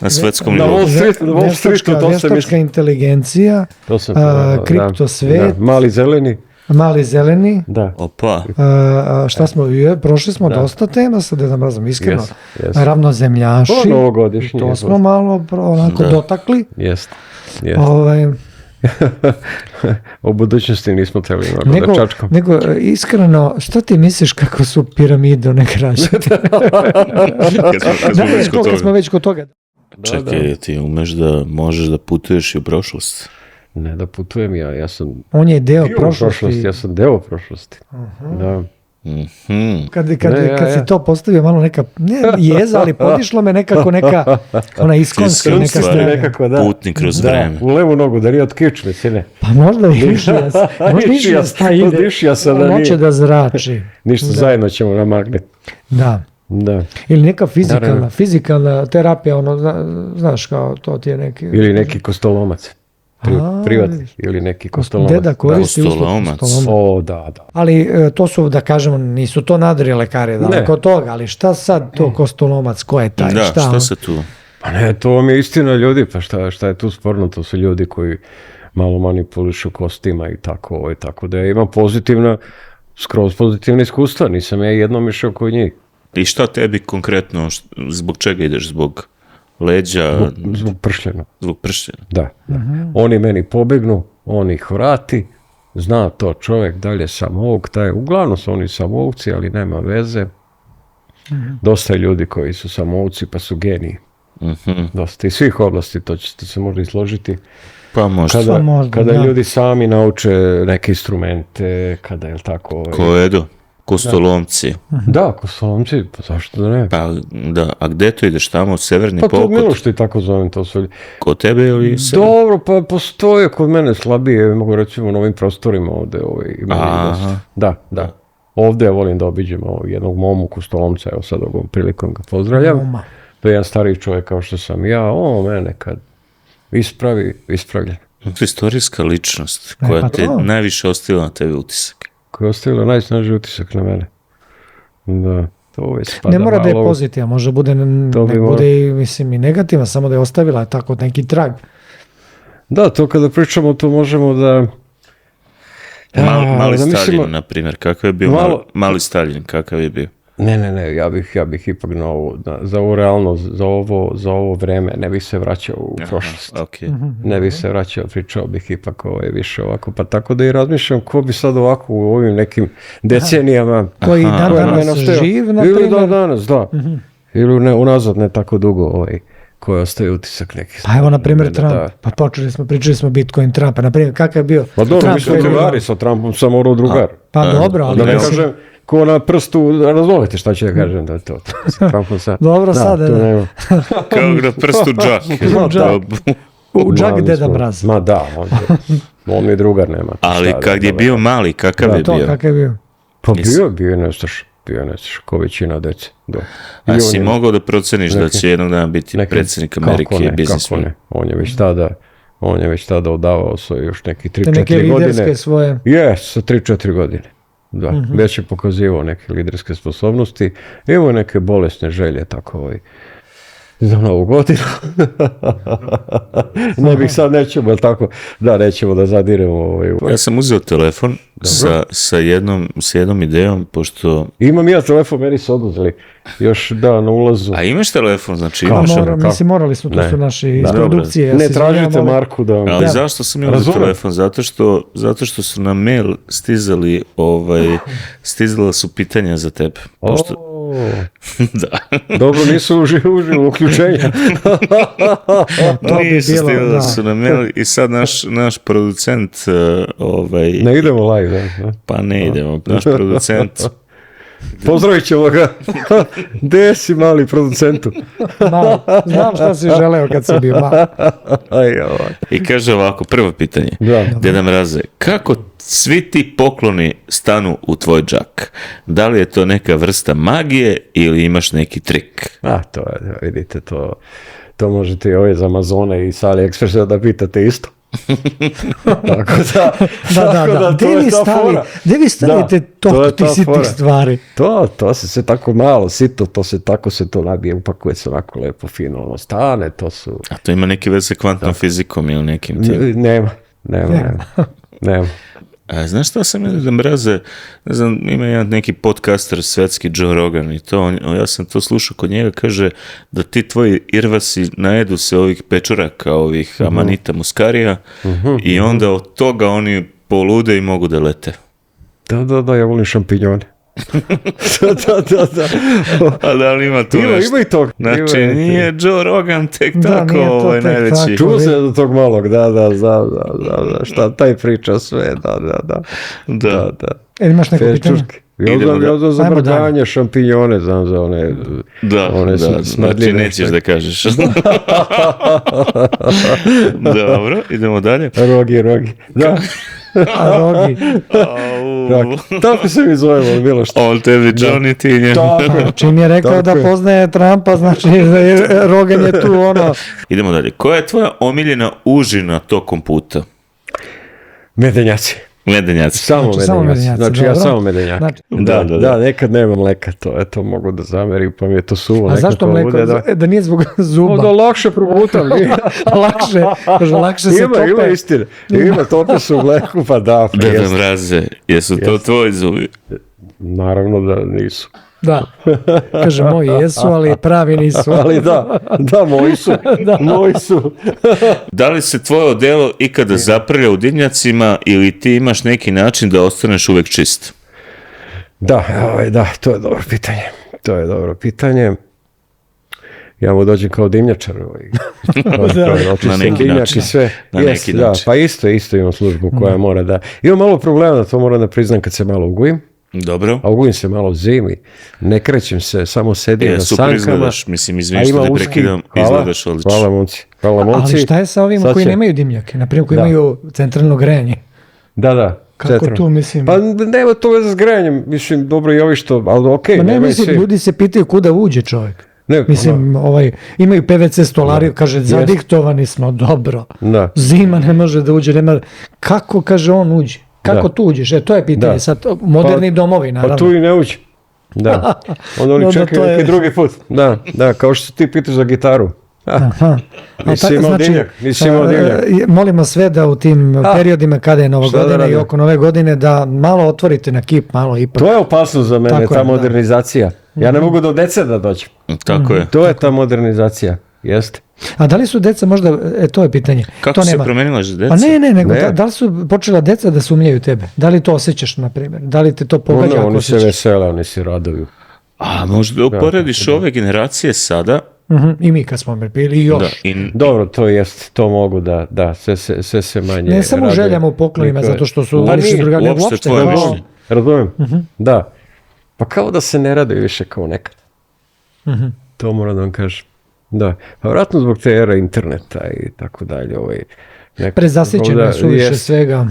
na svetskom nivou. Veštačka inteligencija, kripto svet, Mali zeleni. Da. Opa. Šta smo, prošli smo dosta tema sa Dedom Mrazom, iskreno. Ravnozemljaši. To smo malo onako dotakli. Jeste. U budućnosti nismo trebali da čačkom. Nego, iskreno, šta ti misliš kako su piramide one građene? Kad smo već kod toga. Čekaj, ti umeš da možeš da putuješ i u prošlost? Ne da putujem, ja sam... On je deo prošlosti. Ja sam deo prošlosti. Da. Kad si to postavio malo neka, ne jeza, ali podišlo me nekako neka, ona iskonska neka strana. Putnik kroz vreme. U levu nogu, da nije od kičme, sine. Pa možda i išijas ta ide, on hoće da zrači. Ništa, zajedno ćemo na magnet. Da. Ili neka fizikalna terapija, ono, znaš, kao to ti je neki... Ili neki kostolomac. Privatni ili neki kostolomac. Deda koristi kostolomac. O, da. Ali to su, da kažemo, nisu to nadri lekari, daleko od toga, ali šta sad to kostolomac, ko je taj? Da, šta se tu? Pa ne, to vam je istina ljudi, pa šta je tu sporno, to su ljudi koji malo manipulišu kostima i tako da ja imam skroz pozitivna iskustva, nisam ja jednom išao kod njih. I šta tebi konkretno, zbog čega ideš, zbog leđa? Zbog pršljena. Zbog pršljena? Da. Oni meni pobegnu, on ih vrati, zna to čovjek, dalje samouk, uglavnom su oni samouci, ali nema veze. Dosta je ljudi koji su samouci pa su geniji. Dosta iz svih oblasti, to ćete se možda izložiti. Pa možda. Kada ljudi sami nauče neke instrumente, kada je tako... Ko kostolomci. Da, kostolomci, pa zašto da ne? Pa da, a gde to ideš tamo, severni pokut? Pa to Miloš ti tako zovem to sve. Kod tebe ili sever? Dobro, pa postoje kod mene slabije, mogu recimo na ovim prostorima ovde. Da. Ovde ja volim da obiđem jednog momu kostolomca, evo sad ovom prilikom ga pozdravljam. To je jedan stariji čovjek kao što sam ja, mene kad ispravljen. Istorijska ličnost koja te najviše ostavila na tebi utisak. Koja je ostavila najsnažniji utisak na mene. Da, to uvijek spada. Ne mora da je pozitiva, može bude i negativna, samo da je ostavila tako neki trag. Da, to kada pričamo, to možemo da... Mali Staljin, na primjer, kakav je bio Mali Staljin, kakav je bio? Ne, ja bih ipak na ovo, za ovo realno, za ovo vreme, ne bih se vraćao u prošlost. Ne bih se vraćao, pričao bih ipak više ovako, pa tako da i razmišljam ko bi sad ovako u ovim nekim decenijama... Koji danas živ, na primjer? Ili danas, da. Ili unazad ne tako dugo, koji ostaje utisak neki. Pa evo, na primjer, Trump, pa pričali smo Bitcoin Trumpa, na primjer, kakav je bio? Pa dobro, mi smo drugari, sa Trumpom sam morao drugar. Pa dobro, ali... Da ne kažem, ko na prstu, razvolite šta ću ja kažem, da je to. Dobro, sad, da. Kao na prstu džak. U džak Deda Mraz. Ma da, on mi drugar nema. Ali kad je bio mali, kakav je bio? Kakav je bio? Pa bio je nestaš, ko većina dece. A si mogao da proceniš da će jednog dana biti predsjednik Amerike i biznismen? Kako ne, on je već tada odavao svoje još neki 3-4 godine. Neke liderske svoje. Sa 3-4 godine. Da, već je pokazivao neke liderske sposobnosti, imao neke bolesne želje, tako za Novu godinu. Ne bih sad, nećemo da zadiremo. Ja sam uzeo telefon sa jednom idejom, pošto... Imam ja telefon, meni su oduzeli još na ulazu. A imaš telefon, znači imaš... Mislim, morali smo, to su naši iz produkcije. Ne tražite Marku da... Ali zašto sam ja uzeo telefon? Zato što su na mail stizala su pitanja za tebe. Da. Dobro, nisu uživo uključenja. Nisu stizala su na mail i sad naš producent... Ne idemo live, da? Pa ne idemo, naš producent... Pozdravit ćemo ga. Gde si mali producentu? Znam šta si želeo kad si bio mali. I kaže ovako, prvo pitanje. Deda Mraze, kako svi ti pokloni stanu u tvoj džak? Da li je to neka vrsta magije ili imaš neki trik? To je, vidite, to možete i ove iz Amazona i sa AliExpressa da pitate isto. Tako da, gdje vi stavite tih sitnih stvari? To se sve tako malo sito, tako se to nabije, upakuje se onako lepo, fino, stane, to su... A to ima neke veze kvantnom fizikom ili nekim tim? Nema. A znaš šta sam Deda Mraze, ne znam, ima jedan neki podcaster svetski, Joe Rogan, i to, ja sam to slušao kod njega, kaže da ti tvoji irvasi najedu se ovih pečuraka, ovih amanita muskarija, i onda od toga oni polude i mogu da lete. Da, ja volim šampinjone. Da. Ali ima tu nešto. Ima i tog. Znači, nije Joe Rogan tek tako najveći. Čuo se do tog malog, da, šta taj priča sve, da. Imaš neko pitanje? Ja znam za mrganje, šampinjone, znam za one... Da, znači nećeš da kažeš. Dobro, idemo dalje. Rogi, da. Rogi. Tako se mi zovemo, bilo što. On tebi Johnny, ti nje. Čim je rekao da poznaje Trumpa, znači Rogan je tu ono... Idemo dalje. Koja je tvoja omiljena užina tokom puta? Medenjaci. Samo medenjaci. Znači ja samo medenjak. Da, nekad nema mleka, to mogu da zamerim, pa mi je to suvo. A zašto mleko? Da nije zbog zuba? Da lakše probutam. Lakše se tope. Ima istine. Ima, tope su u mleku, pa da. Deda Mraze, jesu to tvoji zubi? Naravno da nisu. Da, kaže moji jesu, ali pravi nisu. Ali da, moji su. Da li se tvoje odelo ikada zaprlja u dimnjacima ili ti imaš neki način da ostaneš uvek čist? Da, to je dobro pitanje. Ja mu dođem kao dimnjačar. Na neki način. Na neki način. Pa isto imam službu koja mora da... Imam malo problema da to moram da priznam kad se malo ugojim. Dobro. A ugojim se malo zimi, ne krećem se, samo sedim na sankama. Super izgledaš, izvini što te prekidam, izgledaš odlično. Hvala momci. Ali šta je sa ovima koji nemaju dimnjake, naprimjer koji imaju centralno grejanje? Da. Kako tu, mislim? Pa nema to veze s grejanjem, mislim, dobro i ovi što, ali okej. Pa ne, mislim, ljudi se pitaju kuda uđe čovjek. Mislim, imaju PVC stolari, kaže, zadiktovani smo, dobro. Zima ne može da uđe, nema... Kako, kaže, on uđe? Kako tu uđeš? To je pitanje. Sad, moderni domovi, naravno. Pa tu i ne uđe. Da. Onda oni čekaju neki drugi put. Da, kao što ti pitaš za gitaru. Nisi imao dimnjak. Molimo sve da u tim periodima kada je Nova godina i oko Nove godine da malo otvorite na kip, malo ipak. To je opasno za mene, ta modernizacija. Ja ne mogu do dece da dođem. Tako je. To je ta modernizacija. Jeste. A da li su deca možda, to je pitanje. Kako se promenila že deca? Pa ne, nego da li su počela deca da sumnjaju tebe? Da li to osjećaš, na primjer? Da li te to pogađa? Oni se vesele, oni se raduju. A možda uporediš ove generacije sada? I mi kad smo bili i još. Dobro, to jest, to mogu da, sve se manje ne samo u željama u poklonima, zato što su drugačije. Uopšte tvoje mišljenje. Razumijem, da. Pa kao da se ne raduju više kao nekad. To moram da vam kažem. Da, pa vratno zbog te ere interneta i tako dalje. Prezasićeno su više svega.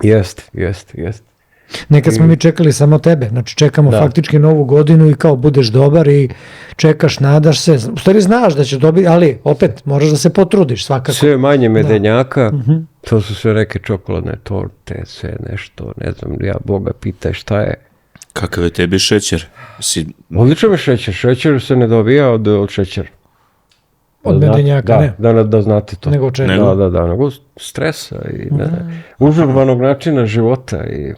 Jest. Nekad smo mi čekali samo tebe, znači čekamo faktički Novu godinu i kao budeš dobar i čekaš, nadaš se. U stvari znaš da ćeš dobiti, ali opet moraš da se potrudiš svakako. Sve manje medenjaka, to su sve neke čokoladne torte, sve nešto, ne znam, ja Boga pitaj šta je. Kakav je tebi šećer? Odlično mi šećer se ne dobija od šećera. Od medenjaka, ne? Da znate to. Nego čega? Da, nego stresa i užurbanog načina života i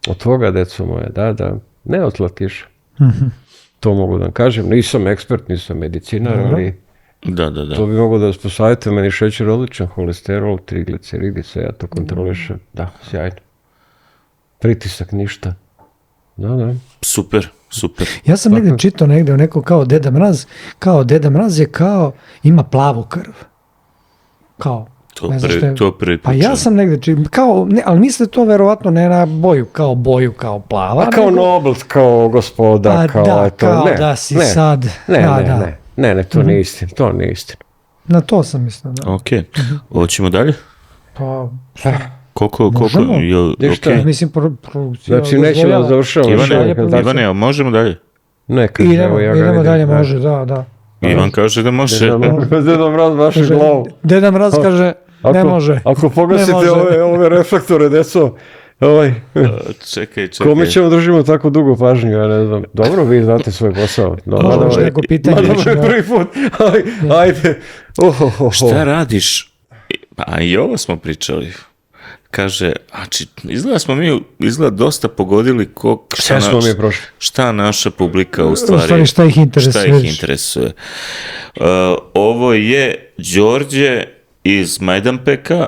od toga, deco moje, da, ne od slatkiša. To mogu da vam kažem, nisam ekspert, nisam medicinar, ali to bi mogo da vas posavite, meni šećer odličan, holesterol, trigliceridi, sve ja to kontrolišem, da, sjajno. Pritisak ništa, da. Super. Ja sam negdje čitao neko kao Deda Mraz je kao, ima plavu krv. Kao. To prvi pa ja sam negdje kao, ali misle to verovatno ne na boju kao plava. A kao Nobel, kao gospoda, kao da, kao da si sad. Ne, to nije istina, Na to sam mislio, da. Ok, hoćemo dalje? Pa, koliko, okay. Mislim, znači nećemo da završavamo. Ivane, možemo dalje? Neka, idemo dalje, može, da. Ivan kaže da može. Deda Mraz vašu glavu. Deda Mraz kaže ne može. Ako pogasite ove reflektore, deco, čekaj. Kome ćemo držimo tako dugo pažnju, ja ne znam. Dobro, vi znate svoj posao. Može neko pitanje. Mada prvi put, ajde. Šta radiš? Pa i ovo smo pričali. Kaže, izgleda dosta pogodili šta naša publika u stvari šta ih interesuje. Ovo je Đorđe iz Majdanpeka,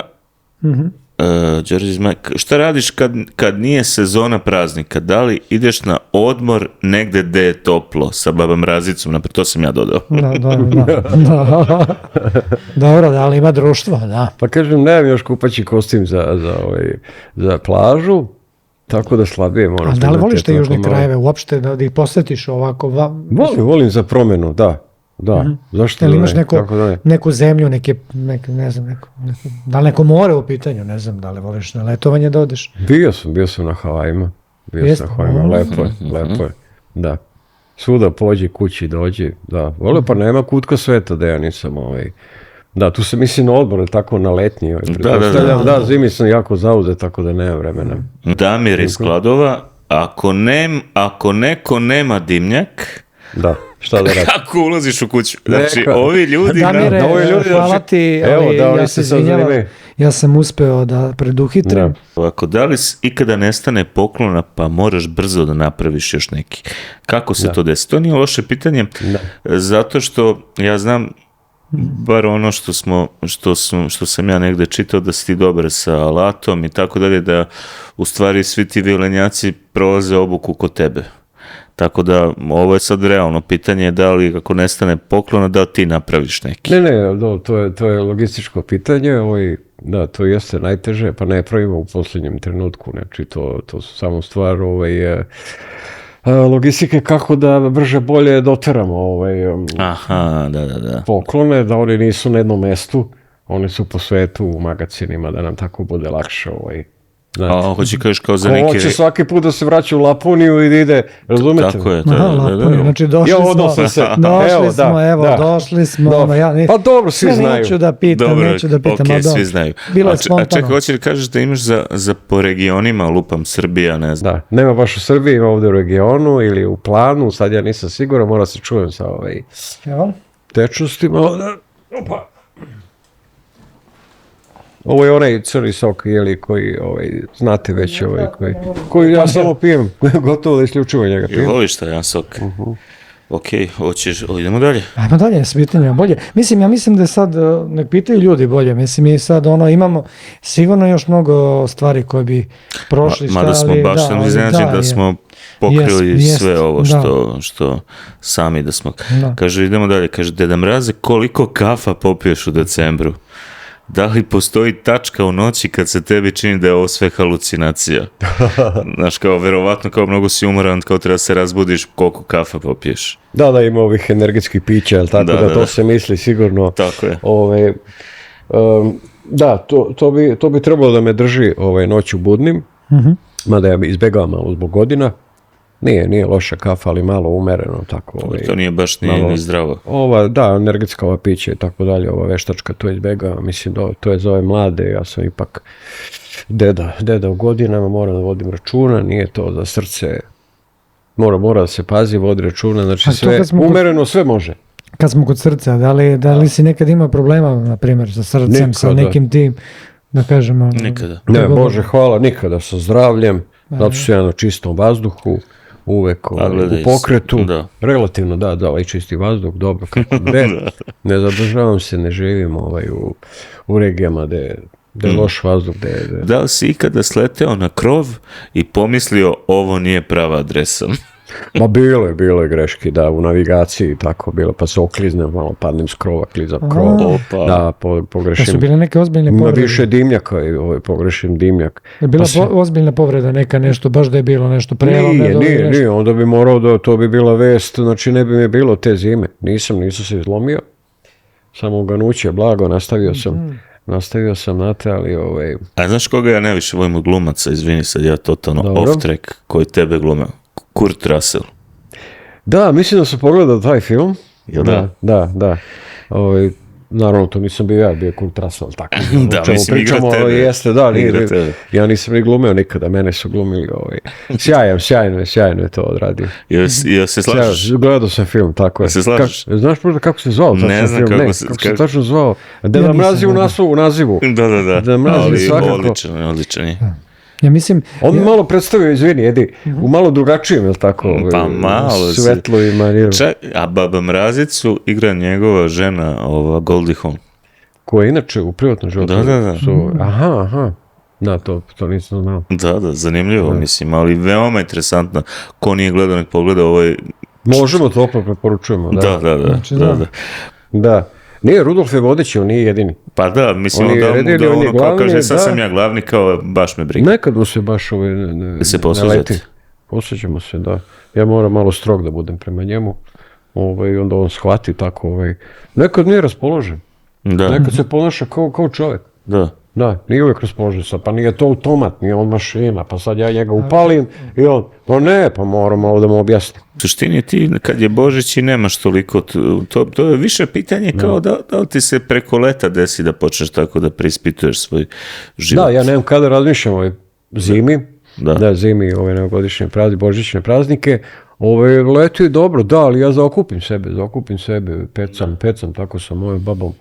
Šta radiš kad nije sezona praznika? Da li ideš na odmor negde gde je toplo sa Baba Mrazicom? Naprijed, to sam ja dodao. Da. Dobro, da li ima društvo, da. Pa kažem, nemam još kupaći kostim za plažu, tako da slabije moram. A da li voliš te južne krajeve uopšte, da ih posjetiš ovako? Volim za promjenu, da. Zašto da imaš neku zemlju, ne znam, da li neko more u pitanju, ne znam, da li voliš na letovanje da odeš? Bio sam na Havajima, lepo je, da. Svuda pođi, kući dođi, da. Vole, pa nema kutka sveta da ja nisam Da, tu se misli na odmor, tako na letnji. Da, zimi sam jako zauzet, tako da nema vremena. Damir iz Kladova, ako neko nema dimnjak, da, šta da radi? Kako ulaziš u kuću? Znači, ovi ljudi... Damire, hvala ti, ja se izvinjavam, ja sam uspeo da preduhitrim. Ako da li ikada nestane poklona, pa moraš brzo da napraviš još neki. Kako se to desi? To nije loše pitanje, zato što ja znam, bar ono što sam ja negde čitao, da si ti dobar sa alatom i tako dalje, da u stvari svi ti vilenjaci prolaze obuku kod tebe. Tako da, ovo je sad realno pitanje, da li ako nestane poklona, da ti napraviš neki. Ne, to je logističko pitanje, da, to jeste najteže, pa ne pravimo u posljednjem trenutku, znači to su samo stvar logistike kako da brže bolje doteramo poklone, da oni nisu na jednom mestu, oni su po svetu u magacinima, da nam tako bude lakše hoće kažeš kao za neki... Hoće svaki put da se vraća u Laponiju i da ide, razumete? Tako je. Laponiju, znači došli smo. Pa dobro, svi znaju. Neću da pitam, ok, svi znaju. Bilo je spontano. A čekaj, hoće li kažeš da imaš za po regionima, lupam, Srbija, ne znam? Da, nema baš u Srbiji, ima ovdje u regionu ili u planu, sad ja nisam siguran, mora se čujem sa tečnostima. Opa! Ovo je onaj crni sok, koji znate već, koji ja samo pijem, gotovo da isključivo njega pijem. Voliš taj sok? Ok, idemo dalje. Ajmo dalje, s pitanjima bolje. Ja mislim da sad, nek pitaju ljudi bolje, mi sad imamo sigurno još mnogo stvari koje bi prošli. Mada smo baš iznenađeni da smo pokrili sve ovo što sami da smo. Kaže, idemo dalje, kaže, Deda Mraze, koliko kafa popiješ u decembru? Da li postoji tačka u noći kad se tebi čini da je ovo sve halucinacija? Znaš, kao, verovatno, kao mnogo si umoran, kao treba se razbudiš, koliko kafa popiješ. Da, ima ovih energetskih pića, ali tako da to se misli sigurno. Tako je. Da, to bi trebalo da me drži noću budnim, mada ja izbegavam malo zbog godina. Nije loša kafa, ali malo umereno, tako. To nije baš ni zdravo. Energetska pića i tako dalje, ova veštačka, to izbjegava, mislim, to je za ove mlade, ja sam ipak deda u godinama, moram da vodim računa, nije to za srce, mora da se pazi, vodi računa, znači sve, umereno sve može. Kad smo kod srca, da li si nekad imao problema, na primjer, sa srcem, sa nekim tim, da kažemo... Nikada. Ne, Bože, hvala, nikada, sa zdravljem, zato što ja na čistom vazduhu, uvek u pokretu, relativno da, čisti vazduh, dobro, kako ne zadržavam se, ne živim u regijama gde je loš vazduh. Da li si ikada sleteo na krov i pomislio ovo nije prava adresa? Ma bilo je greški, da, u navigaciji tako bilo, pa se okliznem, malo padnem s krova, klizam krov, da, pogrešim. Da su bile neke ozbiljne povrede? Ima više dimnjaka i pogrešim dimnjak. Je bila ozbiljna povreda, neka nešto, baš da je bilo nešto prelome? Nije, onda bi morao da to bi bila vest, znači ne bi me bilo te zime, nisam se izlomio, samo ganuće, blago, nastavio sam na te, ali A znaš koga ja najviše volim od glumaca, izvini sad, ja totalno off-track, koji tebe glume? Kurt Russell. Da, mislim da sam pogledao taj film. Da. Naravno, to nisam bio ja, bio Kurt Russell, tako. Da, mislim, igra tebe. Jeste, ja nisam ni glumio nikada, mene su glumili. Sjajno je to odradio. Ja se slažeš? Gledao sam film, tako je. Se slažeš? Znaš možda kako se zvao? Ne znam kako se tačno zvao. Deda Mrazi u nazivu. Da. Deda Mrazi svakako. Odličan je. Ja mislim... On malo predstavio, izvini, Edi, u malo drugačijem, je li tako? Pa malo svetlo i maniru. A Baba Mrazicu igra njegova žena, Goldie Hawn. Koja je inače u privatnom životu. Da. Aha. Da, to nisam znao. Da, zanimljivo, mislim, ali veoma interesantno. Ko nije gledao, nek pogleda ovaj... Možemo to opet preporučujemo. Da. Nije, Rudolf je vodeći, on nije jedini. Pa da, mislim, da ono kao kaže, sad sam ja glavni, kao baš me briga. Nekad mu se baš se posveđati. Posveđamo se, da. Ja moram malo strog da budem prema njemu. Onda on shvati tako. Nekad nije raspoložen. Nekad se ponaša kao čovjek. Da, nije uvijek raspoložen, pa nije to automat, nije on mašina, pa sad ja njega upalim i on, pa moram malo da mu objasnim. U suštini ti, kad je Božić i nemaš toliko, to je više pitanje kao da li ti se preko leta desi da počneš tako da preispituješ svoj život. Da, ja nemam kada razmišljam zimi, zimi novogodišnje praznike, božićne praznike, leto je dobro, da, ali ja zaokupim sebe, pecam tako sa mojom babom.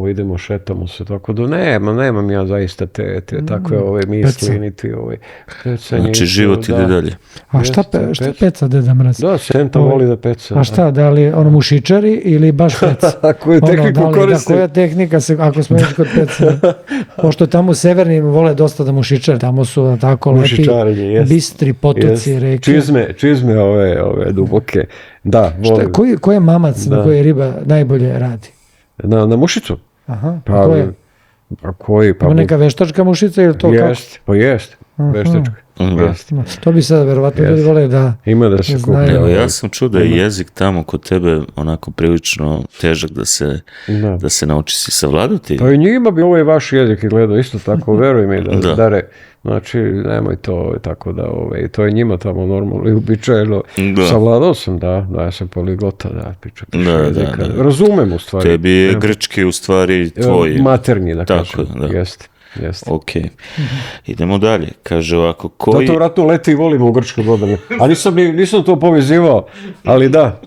Idemo, šetamo se, tako da nemam ja zaista te takve misli, niti pecanje. Znači, život ide dalje. A šta peca Deda Mraz? Da, Senta voli da peca. A šta, da li mušičari ili baš peca? Koju tehniku koriste? Koja tehnika se, ako smo već kod peca, pošto tamo u severnim vole dosta da mušičari, tamo su tako lepi, bistri potoci, reke. Čizme ove duboke, da, volim. Koji je mamac na koje riba najbolje radi? Na mušicu? Aha, koji? Ima neka veštačka mušica ili to kako? Pa jest, veštačka. To bi sad verovatno ljudi vole da ima da se kupi. Evo, ja sam čuo da je jezik tamo kod tebe onako prilično težak da se nauči si savladati. Pa i njima bi ovaj vaš jezik gledao isto tako, veruj mi da dare. Znači, nemoj to tako da, to je njima tamo normalno i uobičajeno. Savladao sam, da, ja sam poliglota, pričam jezika. Razumem u stvari. Tebi je grčki u stvari tvoj. Maternji, da kažem. Jeste. Ok, idemo dalje. Kaže ovako, koji... Zato vratno leti i volimo u Grčkoj godini. A nisam to povezivao, ali da.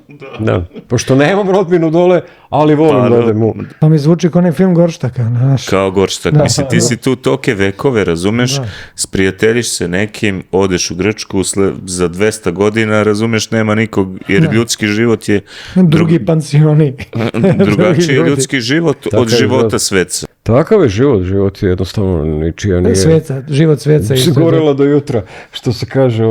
Pošto nemam rodbinu dole, ali volim da odem u... To mi zvuči kao onaj film Gorštaka. Kao Gorštak. Mislim, ti si tu toke vekove, razumeš? Sprijateljiš se nekim, odeš u Grčku za 200 godina, razumeš, nema nikog, jer ljudski život je... Drugi pansioni. Drugačiji je ljudski život od života sveca. Takav je život je jednostavno ničija nije... Život sveca. Gorela do jutra, što se kaže,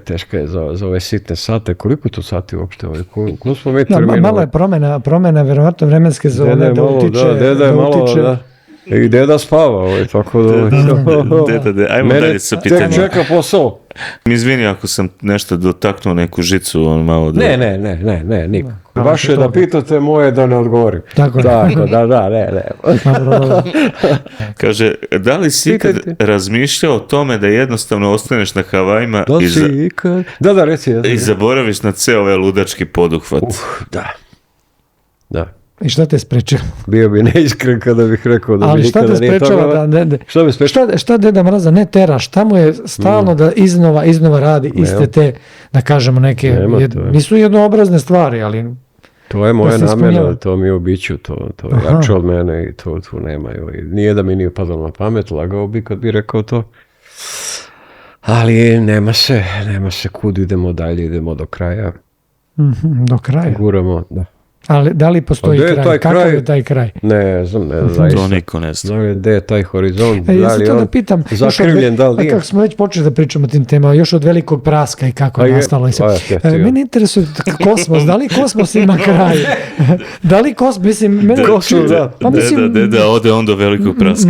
teška je za ove sitne sate. Koliko je to sati uopšte? Koliko smo mi termina? Malo je promena, verovatno vremenske zone da utiče. Deda je malo, da. I deda spava, tako da... Deda, ajmo dalje sa pitanjem. Tek čeka posao. Mi izvini ako sam nešto dotaknuo neku žicu, on malo da... Ne, nikako. Vaše da pitate, moje da ne odgovorim. Tako, ne. Kaže, da li si ikad razmišljao o tome da jednostavno ostaneš na Havajima i zaboraviš na ceo ovaj ludački poduhvat? Da. I šta te sprečava? Bio bi neiskren kada bih rekao da bi nikada nije toga. Šta bi sprečava? Šta Deda Mraza ne tera? Šta mu je stalno da iznova radi iste te, da kažemo, neke, nisu jednoobrazne stvari, ali... To je moja namjena, to mi je u biću, to je jače od mene i to tu nema. Nije da mi nije padalo na pamet, lagao bi kad bi rekao to. Ali nema se kud, idemo dalje, idemo do kraja. Do kraja? Guramo, da. Ali da li postoji kraj? Kakav je taj kraj? Ne znam, to niko ne zna. Gde je taj horizont? Ja sam to da pitam. Zakrivljen, da li nije? Kako smo već počeli da pričamo o tim temama, još od velikog praska i kako je nastalo. Mene interesuje kosmos, da li kosmos ima kraj? Da li kosmos, mislim... Deda ode on do velikog praska.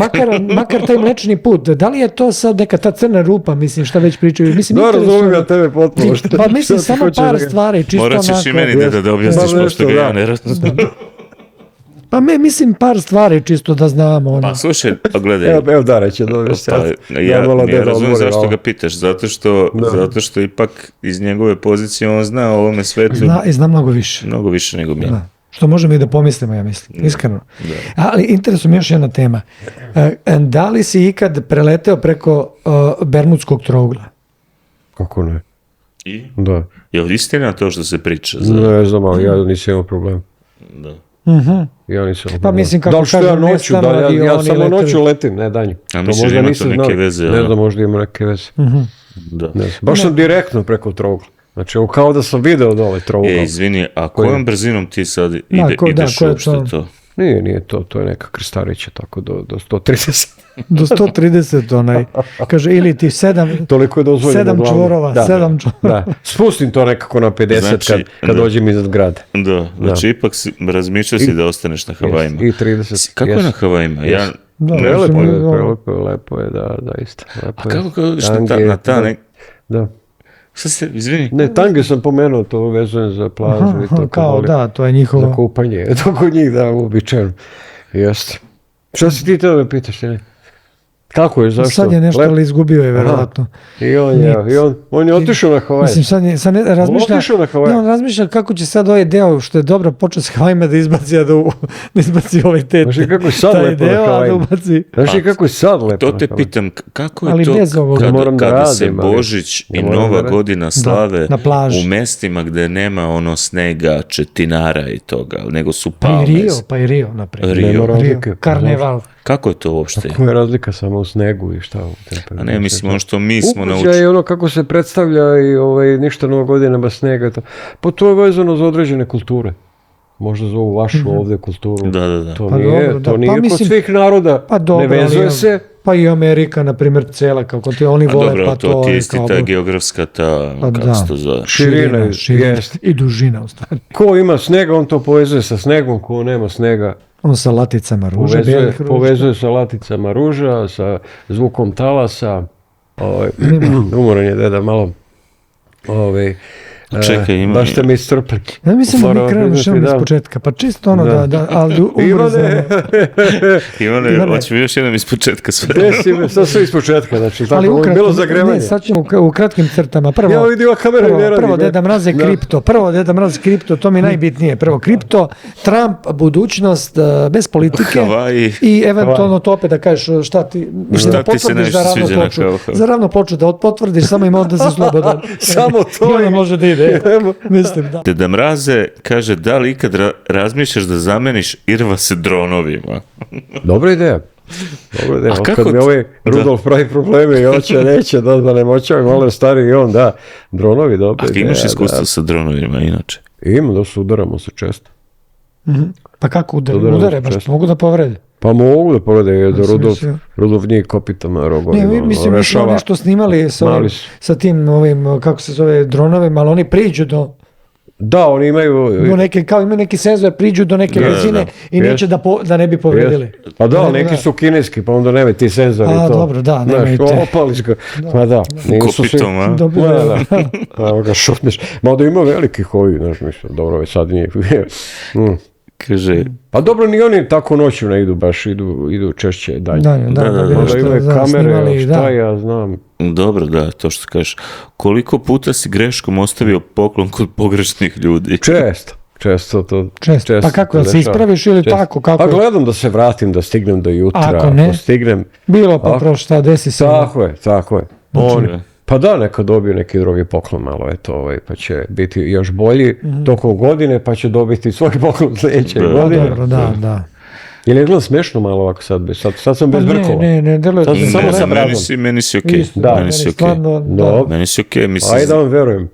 Makar taj mlečni put, da li je to sad neka ta crna rupa, mislim, šta već pričaju? Da, razumim ja tebe potpuno. Pa mislim, samo par stvari, čisto onako... Morat ćeš i meni, Deda, da objasniš, pošto ga ja ne razumim. Pa mislim par stvari čisto da znamo. Pa slušaj, gledaj. Evo Dara će dovesti. Ja razumijem zašto ga pitaš, zato što ipak iz njegove pozicije on zna o ovome svetu. Zna mnogo više. Mnogo više nego mi. Što možemo i da pomislimo, ja mislim, iskreno. Ali interesuje mi još jedna tema. Da li si ikad preleteo preko Bermudskog trougla? Kako ne? I? Da. Je li istina to što se priča? Ne znam, ali ja nisam imao problem. Da. Ja nisam problem. Pa mislim, kako kažem, ja samo noću letim, ne danju. A misliš da ima to neke veze? Ne znam, možda ima neke veze. Baš sam direktno preko trougla. Znači, kao da sam video dole trougla. Izvini, a kojom brzinom ti sad ideš uopšte to? Nije to je neka krstarića, tako do 130. Do 130 kaže, ili ti 7 toliko je dozvoljeno 7 čvorova, 7 čvorova. Da. Spustim to nekako na 50 znači, kad dođem iznad grada. Znači ipak razmišljao si da ostaneš na Havajima. I 30. Kako je na Havajima? Lepo je, da, isto. A kako na ta Da. Šta se, izvini? Ne, tange sam pomenuo, to vezujem za plažu i to. Kao da, to je njihovo. Za kupanje, to kod njih da, uobičajeno. Jeste. Šta si ti teo da pitaš, ne? Kako je, zašto? Sad je nešto, ali izgubio je, verovatno. I on je otišao na Havaje. Mislim, sad on razmišlja kako će sad ovaj deo, što je dobro, počeo s Havajima da izbaci, da izbaci ovaj tete. Znaš kako je sad lepo na Havajima? Znaš kako je sad lepo na To te pitam, kako je to kada se Božić i Nova godina slave u mestima gde nema snega, četinara i toga, nego su palme. Pa i Rio, naprijed. Rio. Karneval. Kako je to uopšte? Kako je razlika samo u snegu i šta u temperaturi? A ne, mislim, ono što mi smo naučili. Ukućaj je kako se predstavlja i ništa Nova godina bez snega. Pa to je vezano za određene kulture. Možda za ovu vašu ovdje kulturu. Da. To nije kod svih naroda. Ne vezuje se. Pa i Amerika, na primjer, cela, kako ti oni vole, dobro, pa to... Dobro, to ti isti ta geografska, kako se to zove? Širina i dužina, u stvari. Ko ima snega, on to povezuje sa snegom, ko nema snega. On sa laticama ruža, povezuje sa laticama ruža, sa zvukom talasa. Umoran je deda malo. Čekaj, ima... Baš ste mi iscrpili. Ja mislim da mi krenemo iz početka, pa čisto ali ubrzano. Ivane, hoćemo još jednom iz početka sve. Sad sve iz početka, znači, tako je bilo zagrevanje. Sad ćemo u kratkim crtama. Prvo Deda Mraz kripto, to mi je najbitnije. Prvo kripto, Trump, budućnost, bez politike i eventualno to opet da kažeš šta ti, mislim da potvrdiš za ravno ploču, da potvrdiš, samo ima da si slobodan. Samo to je. Može da ide. Mislim, da. Deda Mraze kaže, da li ikad razmišljaš da zameniš Irvase dronovima? Dobra ideja. Kad mi ovaj Rudolf pravi probleme i hoće, neće, da ne moće, malo stari i on, da, dronovi, dobra ideja. A imaš iskustvo sa dronovima inače? Imam, da se udaramo se često. Pa kako udare, baš mogu da povrede? Pa mogu da povrede, da Rudolf nije kopitama rogovima. Ne, mislim, mi smo nešto snimali sa tim, kako se zove, dronovima, ali oni priđu do... Da, oni imaju neki senzor, priđu do neke brzine i neće da ne bi povredili. Pa da, neki su kineski, pa onda nemaju ti senzori. A, dobro, da, nemaju te. Opalička, pa da. Kopitom, a? Da, ga šutneš. Mada ima velikih ovih, znaš, mislim, dobro, sad nije. Kaže... Pa dobro, ni oni tako noću ne idu, baš idu češće dalje. Da, imaju kamere, šta ja znam. Dobro, da, to što kažeš. Koliko puta si greškom ostavio poklon kod pogrešnih ljudi? Često to. Pa kako, da se ispraviš ili tako? Pa gledam da se vratim, da stignem do jutra. Ako ne, bilo pa prošlo, šta, desi se. Tako je. Pa da, neka dobiju neki drugi poklon malo, pa će biti još bolji tokom godine, pa će dobiti svoj poklon sljedeće godine. Dobro, da. Je li gledam smešno malo ovako sad sam bez brkova? Ne, deluje. Sad sam samo sa bradom. Meni si okej. Meni si okej, mislim. Ajde da vam verujem.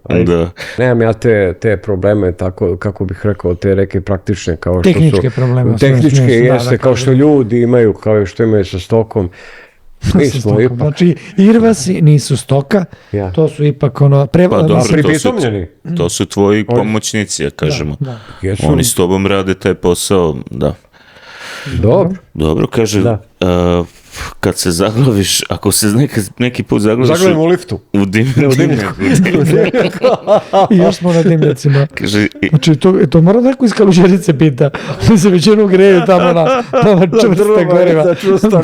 Nemam ja te probleme, tako kako bih rekao, te neke praktične, kao što su... Tehničke probleme. Tehničke jeste, kao što ljudi imaju, kao što imaju sa stokom. Znači, Irvasi nisu stoka, to su ipak pripitomljeni. To su tvoji pomoćnici, ja kažemo. Oni s tobom rade taj posao, da. Dobro, kaže, kad se zaglaviš, ako se neki put zaglaviš... Zaglavim u liftu. U dimnjaku. I još smo na dimnjacima. Znači, to mora neko iz Kalužerice pita. Mi se većinu greju tamo na čvrste goriva.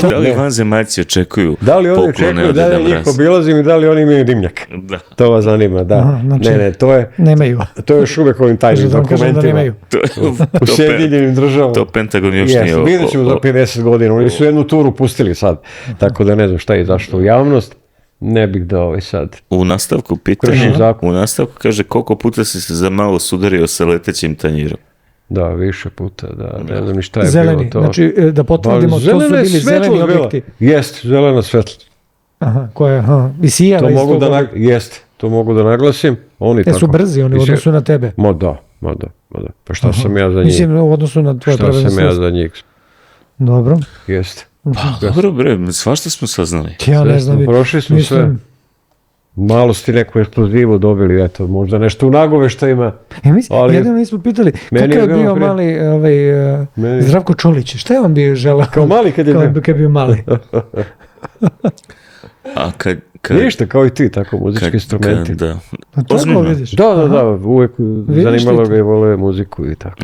Da li vanzemaljci očekuju poklone od Deda Mraza? Da li oni očekuju, da li njih obilazim i da li oni imaju dimnjak? To vas zanima, da. Ne, to je... Nemaju. To je još uvek ovim tajnim dokumentima. U Sjedinjenim državama. To Pentagon još nije... Vidjet ćemo za 50 godina. Oni su jednu turu pustili sad, tako da ne znam šta je zašto u javnost, ne bih da sad... U nastavku kaže koliko puta si se za malo sudario sa letećim tanjirom. Da, više puta, da, ne znam ni šta je zeleni, bilo to. Znači, da potvrdimo, to su bili zeleni objekti. Jest, zelena svetla. Aha, i sijava iz toga. Jest, to mogu da naglasim. Te su brzi, oni u odnosu na tebe. Ma da. Pa šta sam ja za njih? Mislim, u odnosu na tvoje prave Šta sam ja za njih? Dobro. Jeste. Pa dobro bre, svašta smo saznali. Ja ne znam. Prošli smo sve. Malo ste neku eksplozivu dobili, eto, možda nešto u nagoveštajima. Jedino nismo pitali, kakav je bio mali Zdravko Čolić, šta je on bio želao? Kao mali kad je bio mali. A ništa, kao i ti, tako, muzički instrumenti. Da. Tako vidiš? Da, uvek zanimalo ga i voleo muziku i tako.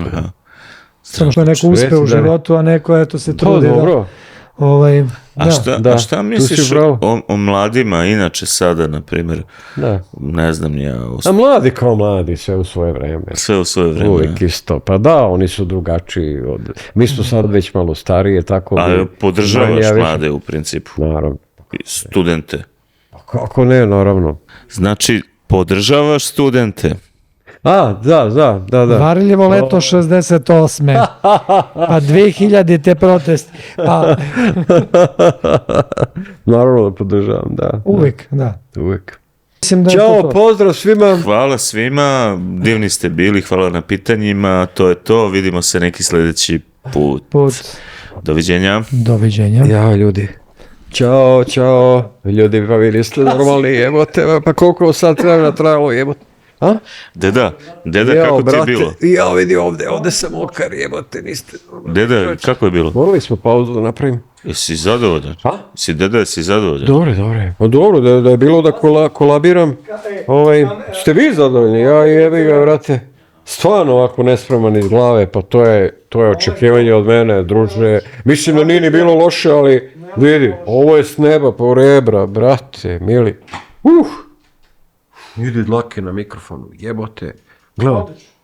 Samo što je neko uspeo u životu, a neko eto se trudi A šta misliš o mladima inače sada, na primjer, ne znam ja... A mladi kao mladi, sve u svoje vreme. Sve u svoje vreme. Uvijek isto. Pa da, oni su drugačiji. Mi smo sad već malo starije, tako... A podržavaš mlade u principu? Naravno. Studente? Kako ne, naravno. Znači, podržavaš studente? Da. Varljivo leto 68. Pa 2000 te protesti. Naravno da podržavam, da. Uvijek, da. Uvijek. Ćao, pozdrav svima. Hvala svima, divni ste bili, hvala na pitanjima, to je to, vidimo se neki sljedeći put. Doviđenja. Ja, ljudi. Ćao. Ljudi, pa vi niste normalni, jebote, pa koliko sad treba trajalo, jebote. A? Deda, kako ti je bilo? Ja vidi ovdje sam okar, jebote, niste... Deda, kako je bilo? Morali smo pauzu da napravim. Jesi zadovoljan? Jesi zadovoljan? Dobro. Pa dobro, da je bilo da kolabiram. Ste vi zadovoljni? Ja jebi ga, vrate. Stvarno ovako nespreman iz glave, pa to je očekivanje od mene, druže. Mislim da nije ni bilo loše, ali vidi, ovo je s neba po rebra, brate, mili. Idi dlake na mikrofonu, jebote. Gledaj,